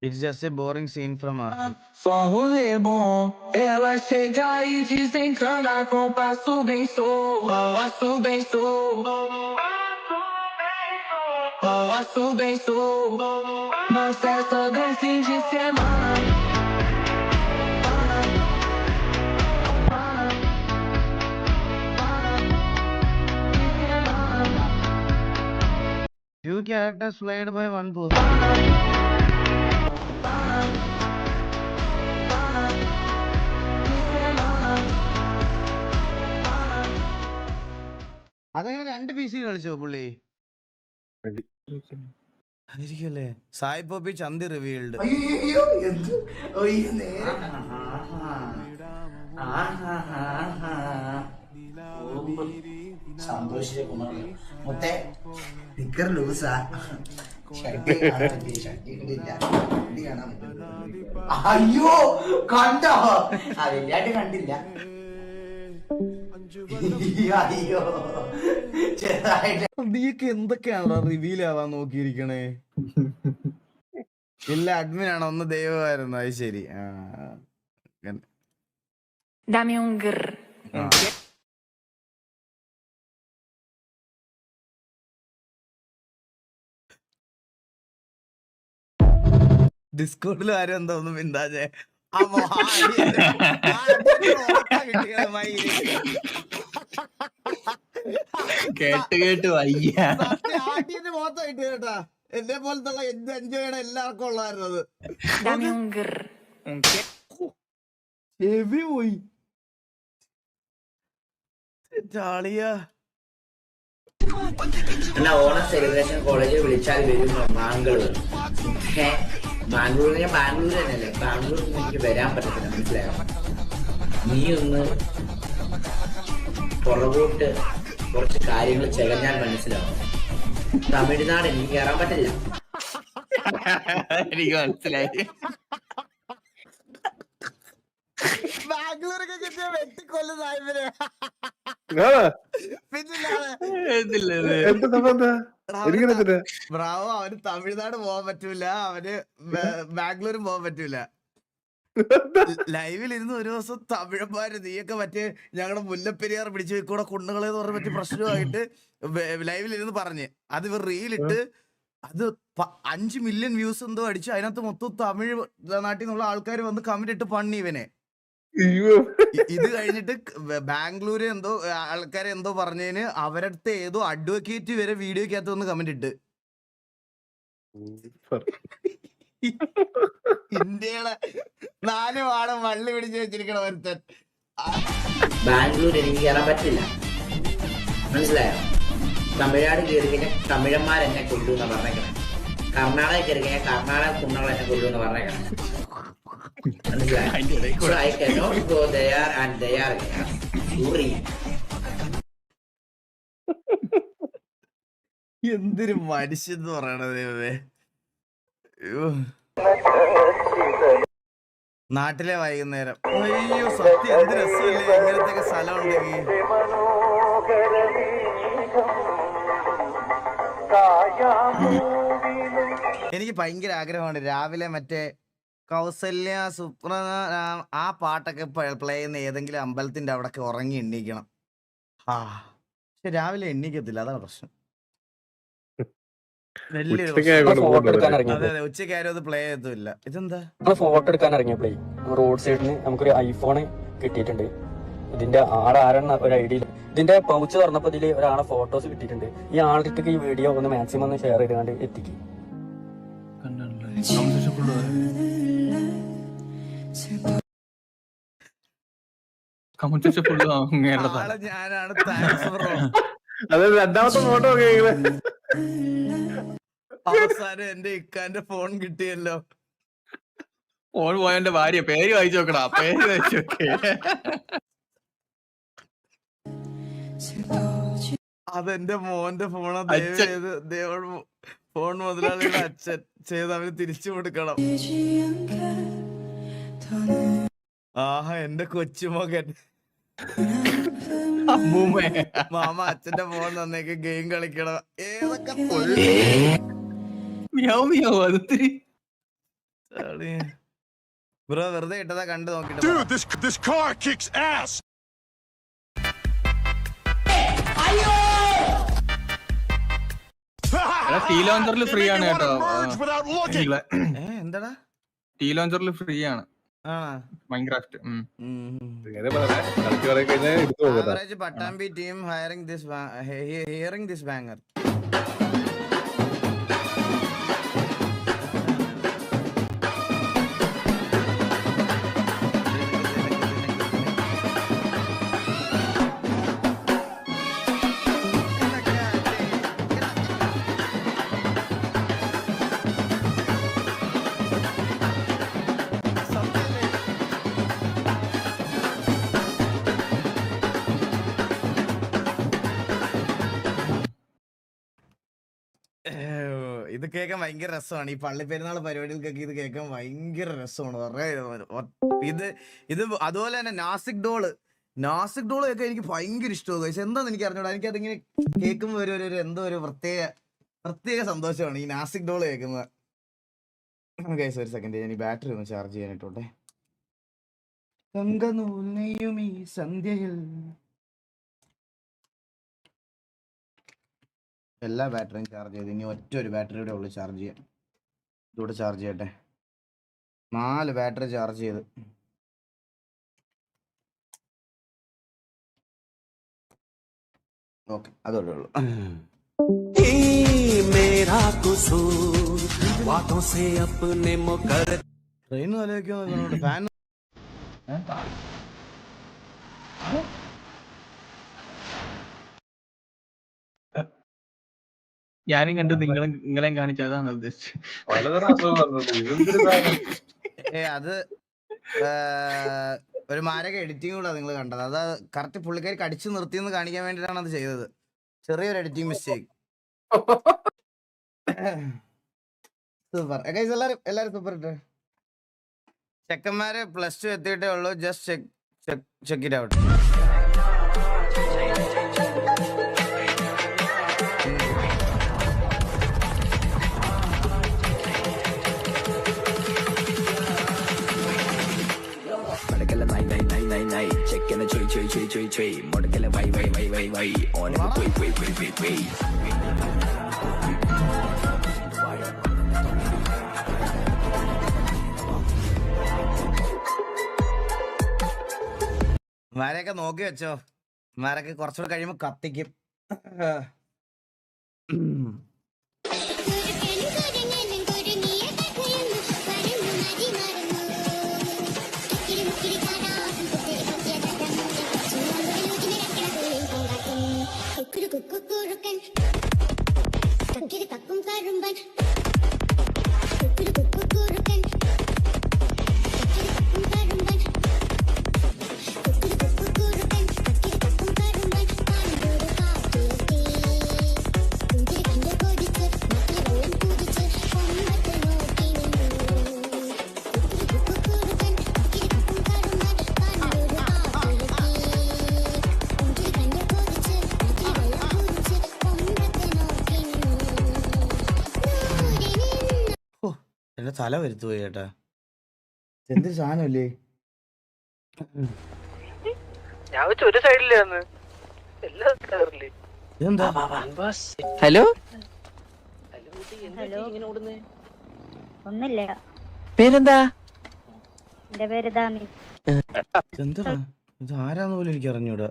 It's just a boring scene from RP. Só rolê bom, ela chega e desencana com passo bem solto, passo bem solto, passo bem solto, na festa do fim de semana. Two characters played by one person. അതങ്ങനെ 2 PC കളിച്ചോ പുള്ളി? ആയിരിക്കല്ലേ. സായി പോപ്പി ചന്തി revealed. അയ്യോ കണ്ടോ? വലിയായിട്ട് കണ്ടില്ല. അയ്യോ നീക്ക് എന്തൊക്കെയാണോ റിവീൽ ആവാൻ നോക്കിയിരിക്കണേ? ഇല്ല അഡ്മിനാണോ? ഒന്ന് ദൈവമായിരുന്നു. അത് ശരി. ഡിസ്കോഡിൽ ആരും എന്താ ഒന്നും മിണ്ടാജെ. കിട്ടിയ കേട്ട് വയ്യ. ആദ്യത്തെ മൊത്തമായിട്ട് കേട്ടാ എന്നെ പോലത്തെ എന്ത് എൻജോയ് ചെയ്യണം എല്ലാവർക്കും ഉള്ളായിരുന്നത്. ചെവി പോയി ചാളിയാ. എന്നാ ഓണം സെലിബ്രേഷൻ കോളേജിൽ വിളിച്ചാൽ വരും ബാംഗ്ലൂർ. ബാംഗ്ലൂർ ഞാൻ ബാംഗ്ലൂർ തന്നെയല്ലേ, ബാംഗ്ലൂർ എനിക്ക് വരാൻ പറ്റത്തില്ല, മനസ്സിലായോ? നീ ഒന്ന് പുറകോട്ട് കുറച്ച് കാര്യങ്ങൾ ചെകഞ്ഞാൽ മനസ്സിലാവും. തമിഴ്നാട് എനിക്ക് കയറാൻ പറ്റില്ല. എനിക്ക് മനസ്സിലായി. ബാംഗ്ലൂരൊക്കെ കിട്ടിയ വെട്ടിക്കൊല്ലുന്ന ഇവര്. ബ്രാവോ, അവന് തമിഴ്നാട് പോകാൻ പറ്റൂല, അവന് ബാംഗ്ലൂരും പോകാൻ പറ്റൂല. ലൈവിൽ ഇരുന്ന് ഒരു ദിവസം തമിഴന്മാര് നീയൊക്കെ മറ്റേ ഞങ്ങളുടെ മുല്ലപ്പെരിയാർ പിടിച്ചു കൂടെ കുണ്ണുകളെന്ന് പറഞ്ഞ പറ്റി പ്രശ്നമായിട്ട് ലൈവിൽ ഇരുന്ന് പറഞ്ഞ് അത് ഇവർ റീലിട്ട് അത് 5 മില്യൺ വ്യൂസ് എന്തോ അടിച്ചു. അതിനകത്ത് മൊത്തം തമിഴ് നാട്ടിൽ നിന്നുള്ള ആൾക്കാർ വന്ന് കമന്റ് ഇട്ട് പണി ഇവനെ. ഇത് കഴിഞ്ഞിട്ട് ബാംഗ്ലൂര് എന്തോ ആൾക്കാരെ എന്തോ പറഞ്ഞതിന് അവരടുത്ത് ഏതോ അഡ്വക്കേറ്റ് വരെ വീഡിയോക്കകത്ത് വന്ന് കമന്റ് ഇട്ട്. ഇന്ത്യയുടെ 4 വാടം വള്ളി പിടിച്ച് വെച്ചിരിക്കണ ഒരുത്തൻ. ബാംഗ്ലൂർ എനിക്ക് കയറാൻ പറ്റില്ല, മനസ്സിലായോ? തമിഴ്നാട് കയറി കഴിഞ്ഞാൽ തമിഴന്മാരെന്നെ കൊല്ലുമെന്ന് പറഞ്ഞേക്കണം. കർണാടക കയറി കഴിഞ്ഞാൽ കർണാടക കുണ്ണകൾ എന്നെ കൊല്ലുമെന്ന് പറഞ്ഞേക്കണം, മനസ്സിലായോ? I cannot go there and there. Sorry. എന്തൊരു മനുഷ്യന്ന് പറയണത് ദൈവമേ. നാട്ടിലെ വൈകുന്നേരം, അയ്യോ സത്യം എന്ത് രസമല്ലേ ഇങ്ങനത്തെ സ്ഥലം ഉണ്ടെങ്കിൽ. എനിക്ക് ഭയങ്കര ആഗ്രഹമാണ് രാവിലെ മറ്റേ കൗസല്യ സുപ്ര ആ പാട്ടൊക്കെ പ്ലേ ചെയ്യുന്ന ഏതെങ്കിലും അമ്പലത്തിന്റെ അവിടൊക്കെ ഉറങ്ങി എണ്ണീക്കണം. പക്ഷെ രാവിലെ എണ്ണീക്കത്തില്ല, അതാണ് പ്രശ്നം. വലിയൊരു അതെ ഉച്ചയ്ക്ക് ആരും അത് പ്ലേ ചെയ്തില്ല. ഇതെന്താ ഫോട്ടോ എടുക്കാൻ ഇറങ്ങിയപ്പോഴേ റോഡ് സൈഡിന് നമുക്കൊരു ഐഫോൺ കിട്ടിയിട്ടുണ്ട്. ഇതിന്റെ ആളാരാണ് ഒരു ഐഡിയ. ഇതിന്റെ പൗച്ച് തുറന്നപ്പോ ഇതില് ഒരാളെ ഫോട്ടോസ് കിട്ടിയിട്ടുണ്ട്. ഈ ആളുടെ ഈ വീഡിയോ ഒന്ന് മാക്സിമം ഒന്ന് ഷെയർ ചെയ്താണ്ട് എത്തിക്കും. ഞാനാണ്. Thanks bro. അത് രണ്ടാമത്തെ ഫോട്ടോ അവസാനം എന്റെ ഇക്കാന്റെ ഫോൺ കിട്ടിയല്ലോ. ഫോൺ പോയന്റെ ഭാര്യ പേര് വായിച്ചു നോക്കടാ, പേര് വായിച്ചു നോക്കേ. അതെന്റെ മോന്റെ ഫോണാ. ദയവേത് ദേവ ഫോൺ മുതലാളിയുടെ അച്ഛൻ ചെയ്ത് അവന് തിരിച്ചു കൊടുക്കണം. ആഹാ എന്റെ കൊച്ചുമകൻ. മാമ അച്ഛന്റെ ഫോൺ തന്നേക്ക് ഗെയിം കളിക്കണം. ഏതൊക്കെ ബ്രോ വെറുതെ ഇട്ടതാ കണ്ടു നോക്കിട്ട്. ടീ ലോഞ്ചറിൽ ഫ്രീ ആണ് കേട്ടോ. എന്താടാ ടീ ലോഞ്ചറിൽ ഫ്രീ ആണ് Minecraft. Average Pattambi team hearing this banger. ഇത് കേൾക്കാൻ ഭയങ്കര രസമാണ്. ഈ പള്ളിപ്പെരുന്നാൾ പരിപാടികൾക്കൊക്കെ ഇത് കേൾക്കാൻ ഭയങ്കര രസമാണ്. ഇത് അതുപോലെ തന്നെ നാസിക് ഡോള് ഒക്കെ എനിക്ക് ഭയങ്കര ഇഷ്ടമാണ്. പക്ഷെ എന്താന്ന് എനിക്ക് അറിഞ്ഞൂടാ, എനിക്കതിങ്ങനെ കേൾക്കുമ്പോൾ ഒരു എന്തോ ഒരു പ്രത്യേക സന്തോഷമാണ് ഈ നാസിക് ഡോള് കേൾക്കുന്നത്. ഗൈസ് ഒരു സെക്കൻഡ്, ഞാൻ ഈ ബാറ്ററി ഒന്ന് ചാർജ് ചെയ്യാനായിട്ടോട്ടെ. തങ്കനൂൽ നെയ്യും ഈ സന്ധ്യയിൽ. എല്ലാ ബാറ്ററിയും ചാർജ് ചെയ്ത് ഇനി ഒറ്റ ഒരു ബാറ്ററിയുടെ ഉള്ളിൽ ചാർജ് ചെയ്യാം. ഇതൂടെ ചാർജ് ചെയ്യട്ടെ. 4 ബാറ്ററി ചാർജ് ചെയ്ത് ഓക്കെ അതോടെ ഉള്ളു. ട്രെയിൻ ആലോചിക്കാൻ ഫാൻ ഞാനും കണ്ടു നിങ്ങളെയും കാണിച്ചതാണ് ഉദ്ദേശിച്ചത്. അത് ഒരു മാരക എഡിറ്റിംഗ് കൂടെ നിങ്ങൾ കണ്ടത്. അത് കറക്റ്റ് പുള്ളിക്കാരി കടിച്ചു നിർത്തിയെന്ന് കാണിക്കാൻ വേണ്ടിയിട്ടാണ് അത് ചെയ്തത്. ചെറിയൊരു എഡിറ്റിംഗ് മിസ്റ്റേക്ക്. സൂപ്പർ എല്ലാരും സൂപ്പർ ഇട്ട്. ചെക്കന്മാര് +2 എത്തിയിട്ടേ ഉള്ളൂ. Just check it out. മാരെയൊക്കെ നോക്കി വെച്ചോ. മാരൊക്കെ കുറച്ചുകൂടെ കഴിയുമ്പോ കത്തിക്കും. എന്റെ തല വരുത്തു പോയി ചേട്ടാ. എന്തൊരു സാധനല്ലേ. ഒരു സൈഡിലാണ് ഹലോ ഒന്നില്ല. പേരെന്താ? എന്റെ പേര് ദാമി. എന്താ ഇത് ആരാന്ന് പോലും എനിക്ക് അറിഞ്ഞൂടാ.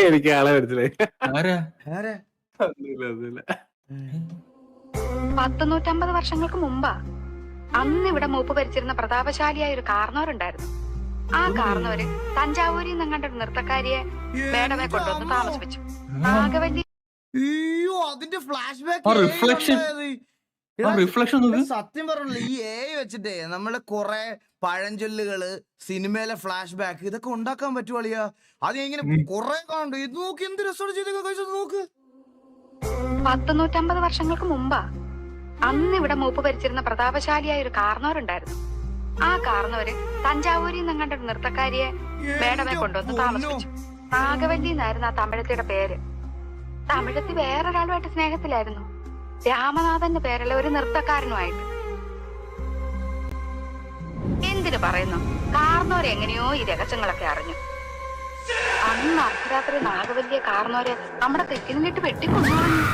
എനിക്ക് ആളെ മനസ്സിലായി. 150 വർഷങ്ങൾക്ക് മുമ്പാ. അന്ന് ഇവിടെ മൂപ്പ് ഭരിച്ചിരുന്ന പ്രതാപശാലിയായ ഒരു കാർന്നോരുണ്ടായിരുന്നു. ആ കാർന്നോര് തഞ്ചാവൂരിൽ നിന്നങ്ങാണ്ട് ഒരു നൃത്തക്കാരിയെ മേടമേ കൊണ്ടുവന്ന് താമസിപ്പിച്ചു. നാഗവല്ലി അതിന്റെ ഫ്ലാഷ് സത്യം പറഞ്ഞില്ല. ഈ വെച്ചിട്ടേ നമ്മള് കൊറേ പഴഞ്ചൊല്ലുകള്, സിനിമയിലെ ഫ്ലാഷ് ബാക്ക് ഇതൊക്കെ ഉണ്ടാക്കാൻ പറ്റുവാളിയാ. അത് ഇങ്ങനെ കൊറേ കാണും. ഇത് നോക്കി എന്ത് രസമാണ് ചെയ്ത് നോക്ക്. 150 വർഷങ്ങൾക്ക് മുമ്പാ. അന്ന് ഇവിടെ മൂപ്പ് ഭരിച്ചിരുന്ന പ്രതാപശാലിയായ ഒരു കാർന്നോരുണ്ടായിരുന്നു. ആ കാർന്നോര് തഞ്ചാവൂരിൽ നിന്നങ്ങാണ്ട് ഒരു നൃത്തക്കാരിയെ മേടമേ കൊണ്ടുവന്ന് താമസിപ്പിച്ചു. നാഗവല്ലി എന്നായിരുന്നു ആ തമിഴത്തിയുടെ പേര്. തമിഴത്തി വേറൊരാളുമായിട്ട് സ്നേഹത്തിലായിരുന്നു. രാമനാഥന്റെ പേരുള്ള ഒരു നൃത്തക്കാരനുമായിട്ട്. എന്തിനു പറയുന്നു, കാർന്നോര് എങ്ങനെയോ ഈ രഹസ്യങ്ങളൊക്കെ അറിഞ്ഞു. അന്ന് അർദ്ധരാത്രി നാഗവല്ലിയെ കാർന്നോര് നമ്മുടെ തെക്കിനിട്ട് വെട്ടിക്കൊണ്ടുപോകുന്നു.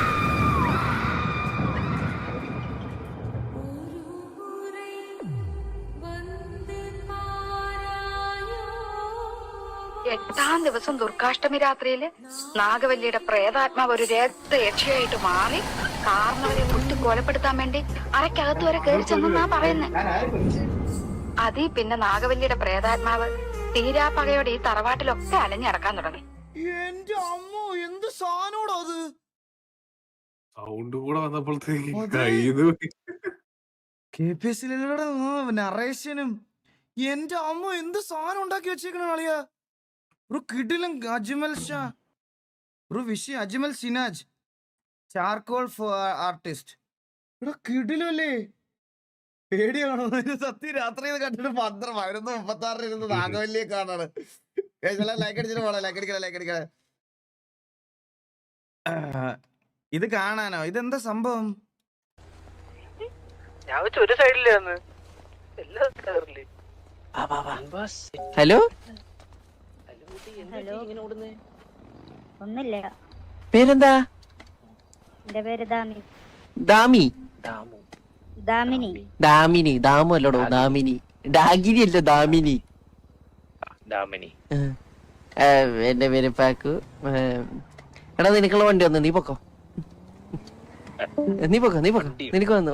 എട്ടാം ദിവസം ദുർഗാഷ്ടമി രാത്രിയില് നാഗവല്ലിയുടെ പ്രേതാത്മാവ് ഒരു രക്തയക്ഷയായിട്ട് മാറി കാർന്നവരെ കുത്തി കൊലപ്പെടുത്താൻ വേണ്ടി അരക്കകത്ത് വരെ കയറി ചെന്നാ പറയുന്നത്. അതീ പിന്നെ നാഗവല്ലിയുടെ പ്രേതാത്മാവ് തീരാപ്പകയോടെ ഈ തറവാട്ടിലൊക്കെ അലഞ്ഞിറക്കാൻ തുടങ്ങി. എന്റെ അമ്മോ, എന്ത് സാധനോടോ അത്. സൗണ്ട് കൂടെ വന്നപ്പോഴത്തേക്ക് നറേഷനും. എന്റെ അമ്മോ, എന്ത് സാധനം ഉണ്ടാക്കി വെച്ചേക്കണ കളിയാ. ഒരു കിടിലൻ അജ്മൽ ഷാ, ഒരു വിഷയ അജ്മൽ സിനാജ്, ചാർക്കോൾ ആർട്ടിസ്റ്റ്. ഇവിടെ കിടിലല്ലേ. പേടിയാണോ സത്യം. രാത്രി കണ്ടിട്ട് 11:36 ഇരുന്ന് നാഗവല്ലിയെ കാണാണ്. ലൈക്ക് അടിച്ചിട്ട് പോണേ. ലൈക്ക് അടിക്കണേ. ഇത് കാണാനോ? ഇതെന്താ സംഭവം? ഒരു സൈഡിലാണ്. ഹലോ ഒന്നില്ല. പേരെന്താ? എന്റെ പേര് ദാമി. ദാമി? ദാമിനി. ദാമിനി. ദാമു അല്ലടോ, ദാമിനി. ഡാഗിനി അല്ല, ദാമിനി. ഡാമിനി. എന്റെ പേര് പാക്കു. എടാ നിനക്കുള്ള വണ്ടി വന്നു, നീ പൊക്കോ. നിനക്ക് വന്നു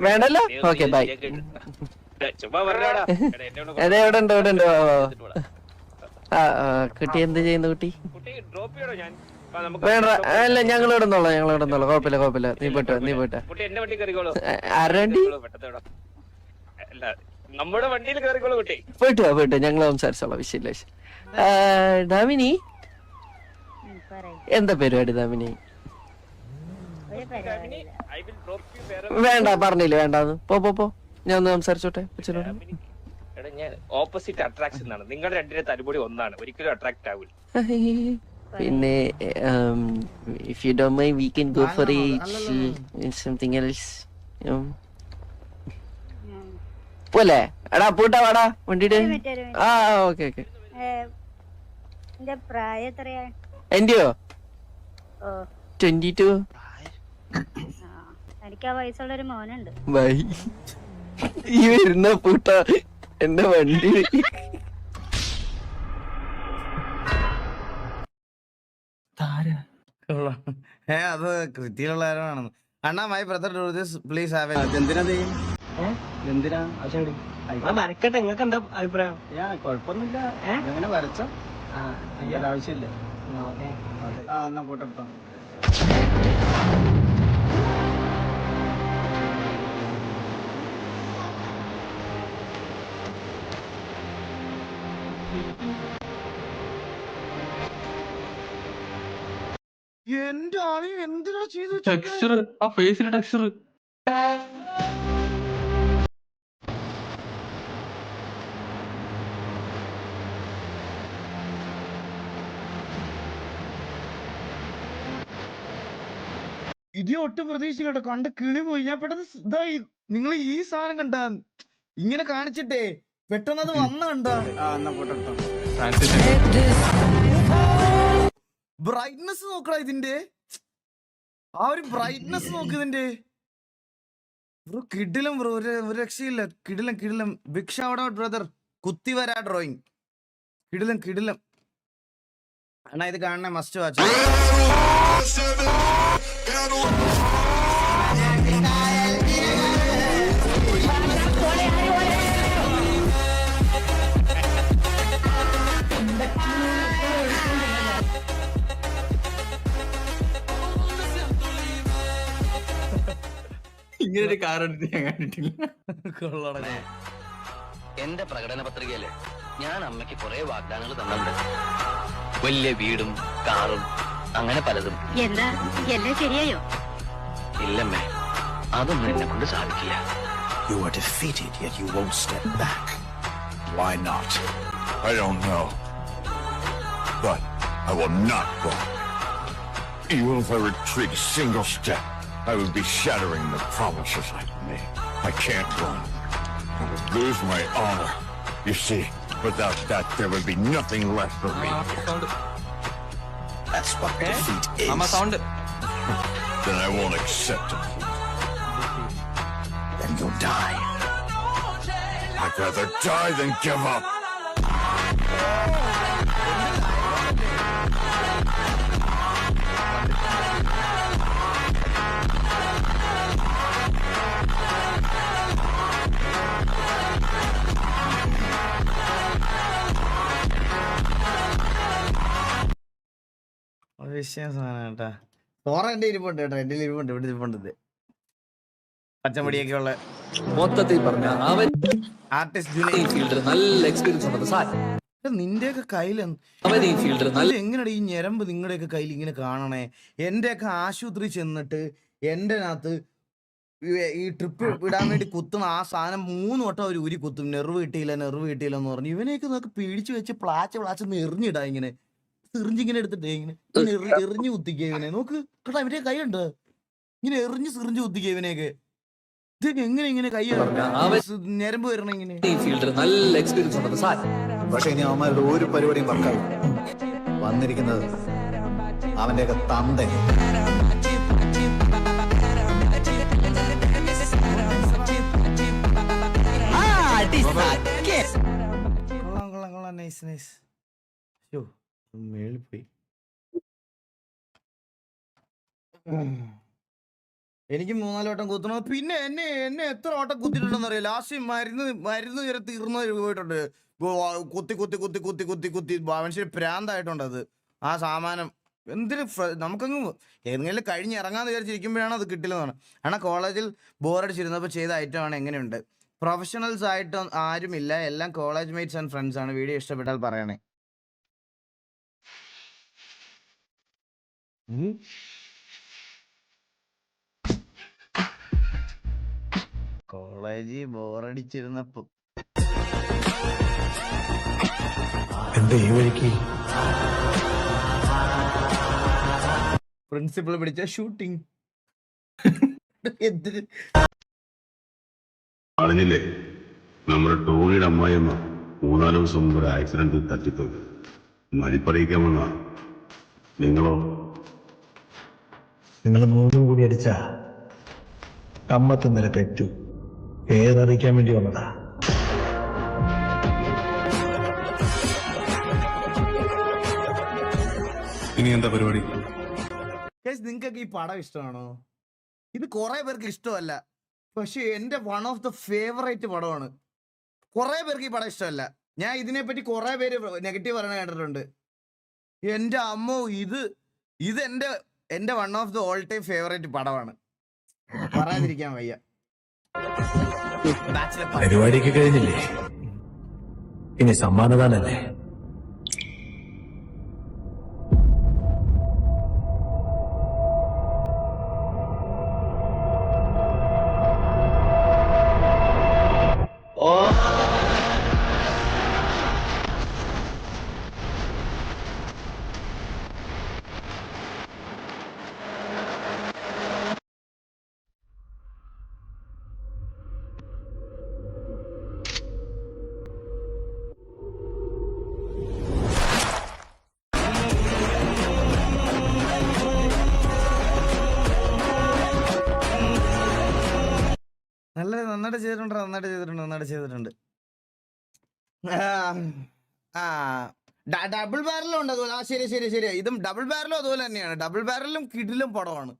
വേണ്ടല്ലോ. Okay bye. എവിടെ ഉണ്ട് കുട്ടി എന്ത് ചെയ്യുന്നു? കുട്ടി വേണ്ട, അല്ല ഞങ്ങൾ ഇവിടെ നിന്നോളാം. കുഴപ്പമില്ല. നീ പോട്ടെ. ആരുടെ വണ്ടി? നമ്മുടെ വണ്ടിയിൽ കയറിക്കോളൂ കുട്ടി. പോയിട്ട് ഞങ്ങൾ സംസാരിച്ചോളാം, വിഷയമില്ല. ഡാമിനി, എന്താ പരിപാടി ഡാമിനി? വേണ്ട, പറഞ്ഞില്ല വേണ്ടാന്ന്. പോ ഞാൻ ഒന്ന് സംസാരിച്ചോട്ടെ. ഓപ്പോസിറ്റ് അട്രാക്ഷൻ ആണ്. നിങ്ങളുടെ രണ്ടിന്റെ തലമുടി ഒന്നാണ്, ഒരിക്കലും അട്രാക്ട് ആവില്ല. പിന്നെ if you don't mind we can go for something else. പോലെ എടാ പൂട്ടാ വാടാ വണ്ടിയുടെ. ആ ഓക്കെ. എന്റെയോ 22. എനിക്ക് ആ വയസ്സുള്ളൊരു മോനുണ്ട്. ബൈ. ഈ വരുന്ന പൂട്ട എന്റെ വണ്ടി. അത് കൃത്യമുള്ള ആരാണെന്ന്. അണ്ണാ my brother do this please have എന്തിനാ വരക്കട്ടെ? നിങ്ങൾക്ക് എന്താ അഭിപ്രായം? കുഴപ്പമൊന്നുമില്ല, അങ്ങനെ വരച്ചോ. ആവശ്യമില്ല. എന്നാ ഫോട്ടോ എടുത്തോ. എന്റെ ആളി എന്തിനാ ചെയ്തു? ടെക്സ്ചർ, ആ ഫേസിലെ ടെക്സ്ചർ. ഇത് ഒട്ടും പ്രതീക്ഷിക്കട്ടോ, കണ്ട് കിളി പോയി. ഞാൻ പെട്ടെന്ന് ഇതായി. നിങ്ങൾ ഈ സാധനം കണ്ടാ ഇങ്ങനെ കാണിച്ചിട്ടേ പെട്ടെന്ന് അത് വന്ന കണ്ടാ. ബ്രൈറ്റ്നസ് നോക്കടാ ഇതിന്റെ, ആ ഒരു ബ്രൈറ്റ്നസ് നോക്കിതിന്റെ. ബ്രോ കിടിലം ബ്രോ, ഒരു രക്ഷയില്ല. കിടിലം. Big shout out brother. കുത്തി വരാ ഡ്രോയിങ്. കിടിലം. അണ്ണാ ഇത് കാണണേ, മസ്റ്റ് വാച്ച്. ഇങ്ങനൊരു കാർ എടുത്ത് ഞാൻ കണ്ടിട്ടില്ല. എന്റെ പ്രകടന പത്രികയില് ഞാൻ അമ്മയ്ക്ക് കുറെ വാഗ്ദാനങ്ങൾ തന്നിട്ടുണ്ട്. വലിയ വീടും കാറും അങ്ങനെ പലതും. എന്താ എല്ലാം ശരിയായോ? ഇല്ലമ്മേ, അതൊന്നും എന്നെ കൊണ്ട് സാധിക്കില്ല. You are defeated, yet you won't step back. Why not? I don't know. But I will not go. Even if I retreat a single step, I would be shattering the promises I've made. I can't run. I would lose my honor. You see, without that, there would be nothing left for me. That's what defeat is. Then I won't accept it. Then you'll die. I'd rather die than give up. വിഷയം സാധനം കേട്ടാ. എന്റെ ഇരിപ്പുണ്ട് കേട്ടോ, എന്റെ ഇരിപ്പുണ്ട്, ഇവിടെ ഇരിപ്പുണ്ട്. പച്ചമടിയൊക്കെ ഉള്ള മൊത്തത്തിൽ പറഞ്ഞ അവൻ ആർട്ടിസ്റ്റ് നല്ല എക്സ്പീരിയൻസ് ഉണ്ടെന്ന് സാർ. നിന്റെയൊക്കെ കയ്യിൽ എങ്ങനെയാണ് ഈ ഞരമ്പ് നിങ്ങളുടെയൊക്കെ കയ്യിൽ ഇങ്ങനെ കാണണേ? എന്റെയൊക്കെ ആശുപത്രി ചെന്നിട്ട് എന്റെ അകത്ത് ഈ ട്രിപ്പ് വിടാൻ വേണ്ടി കുത്തുന്ന ആ സാധനം 3 വട്ടം അവർ ഊരി കുത്തും. നെർവ് കിട്ടിയില്ല എന്ന് പറഞ്ഞു. ഇവനെയൊക്കെ നോക്കി പീടിച്ച് വെച്ച് പ്ലാച്ച് എറിഞ്ഞിടാ. ഇങ്ങനെ സിറിഞ്ചിങ്ങനെ എടുത്തിട്ടേ ഇങ്ങനെ എറിഞ്ഞു കുത്തിക്കുക ഇവനെ. നോക്ക് കേട്ടോ, ഇവന്റെ കൈ ഉണ്ട് ഇങ്ങനെ എറിഞ്ഞ് സിറിഞ്ച് കുത്തിക്കുക ഇവനെയൊക്കെ. ഇതൊക്കെ എങ്ങനെ കൈ ഞരമ്പ് വരണം ഇങ്ങനെ? നല്ല എക്സ്പീരിയൻസ് ഉണ്ടെന്ന് സാർ. പക്ഷെ ഇനി അവന്മാരുടെ ഒരു പരിപാടിയും വർക്കാവും. വന്നിരിക്കുന്നത് അവന്റെയൊക്കെ തന്ത. Nice nice. മേളിൽ പോയി. എനിക്ക് 3-4 വട്ടം കുത്തണം. പിന്നെ എന്നെ എത്ര വട്ടം കുത്തിയിട്ടുണ്ടെന്ന് അറിയാം. ലാസ്റ്റ് മരുന്ന് വരെ തീർന്നു പോയിട്ടുണ്ട്. കുത്തി മനുഷ്യർ പ്രാന്തായിട്ടുണ്ട് അത്. ആ സാമാനം എന്തിന് നമുക്കങ്ങ് എങ്ങനെയും കഴിഞ്ഞിറങ്ങാന്ന് വിചാരിച്ചിരിക്കുമ്പോഴാണ് അത് കിട്ടില്ലെന്നാണ്. കാരണം കോളേജിൽ ബോറടിച്ചിരുന്നപ്പോൾ ചെയ്ത ഐറ്റമാണ്. എങ്ങനെയുണ്ട്? പ്രൊഫഷണൽസ് ആയിട്ട് ആരുമില്ല, എല്ലാം കോളേജ് മേറ്റ്സ് ആൻഡ് ഫ്രണ്ട്സ് ആണ്. വീഡിയോ ഇഷ്ടപ്പെട്ടാൽ പറയണേ. കോളേജിൽ ബോറടിച്ചിരുന്നപ്പോ എന്താ ഈ വഴിക്ക്? പ്രിൻസിപ്പൾ പിടിച്ച ഷൂട്ടിംഗ്. എന്തിന്? അറിഞ്ഞില്ലേ, നമ്മുടെ ടോണിയുടെ അമ്മായിയമ്മ 3-4 ദിവസം മുമ്പ് ഒരു ആക്സിഡന്റ് തട്ടിപ്പോയി. മരിപ്പറിയിക്കാൻ വന്ന നിങ്ങളോ? നിങ്ങൾ 3 കൂടി അടിച്ച കമ്മത്തുന്നേരെ പെറ്റു. ഏതറിയിക്കാൻ വേണ്ടി വന്നതാ. ഇനി എന്താ പരിപാടി? നിങ്ങൾക്കൊക്കെ ഈ പടം ഇഷ്ടമാണോ? ഇത് കുറെ പേർക്ക് ഇഷ്ടമല്ല, പക്ഷെ എന്റെ വൺ ഓഫ് ദ ഫേവറേറ്റ് പടമാണ്. കുറെ പേർക്ക് ഈ പടം ഇഷ്ടമല്ല. ഞാൻ ഇതിനെപ്പറ്റി കുറെ പേര് നെഗറ്റീവ് പറയണ കേട്ടിട്ടുണ്ട്. എന്റെ അമ്മോ, ഇത് എന്റെ one of the all time favourite പടമാണ്. പറയാതിരിക്കാൻ വയ്യ. പരിപാടിയൊക്കെ കഴിഞ്ഞില്ലേ? ഇനി സമ്മാനദാനല്ലേ? നന്നായിട്ട് ചെയ്തിട്ടുണ്ട്. ഡബിൾ ബാരലും ഉണ്ട് അതുപോലെ. ശരി. ഇതും ഡബിൾ ബാരലും അതുപോലെ തന്നെയാണ്. ഡബിൾ ബാരലും കിടിലും പടമാണ്.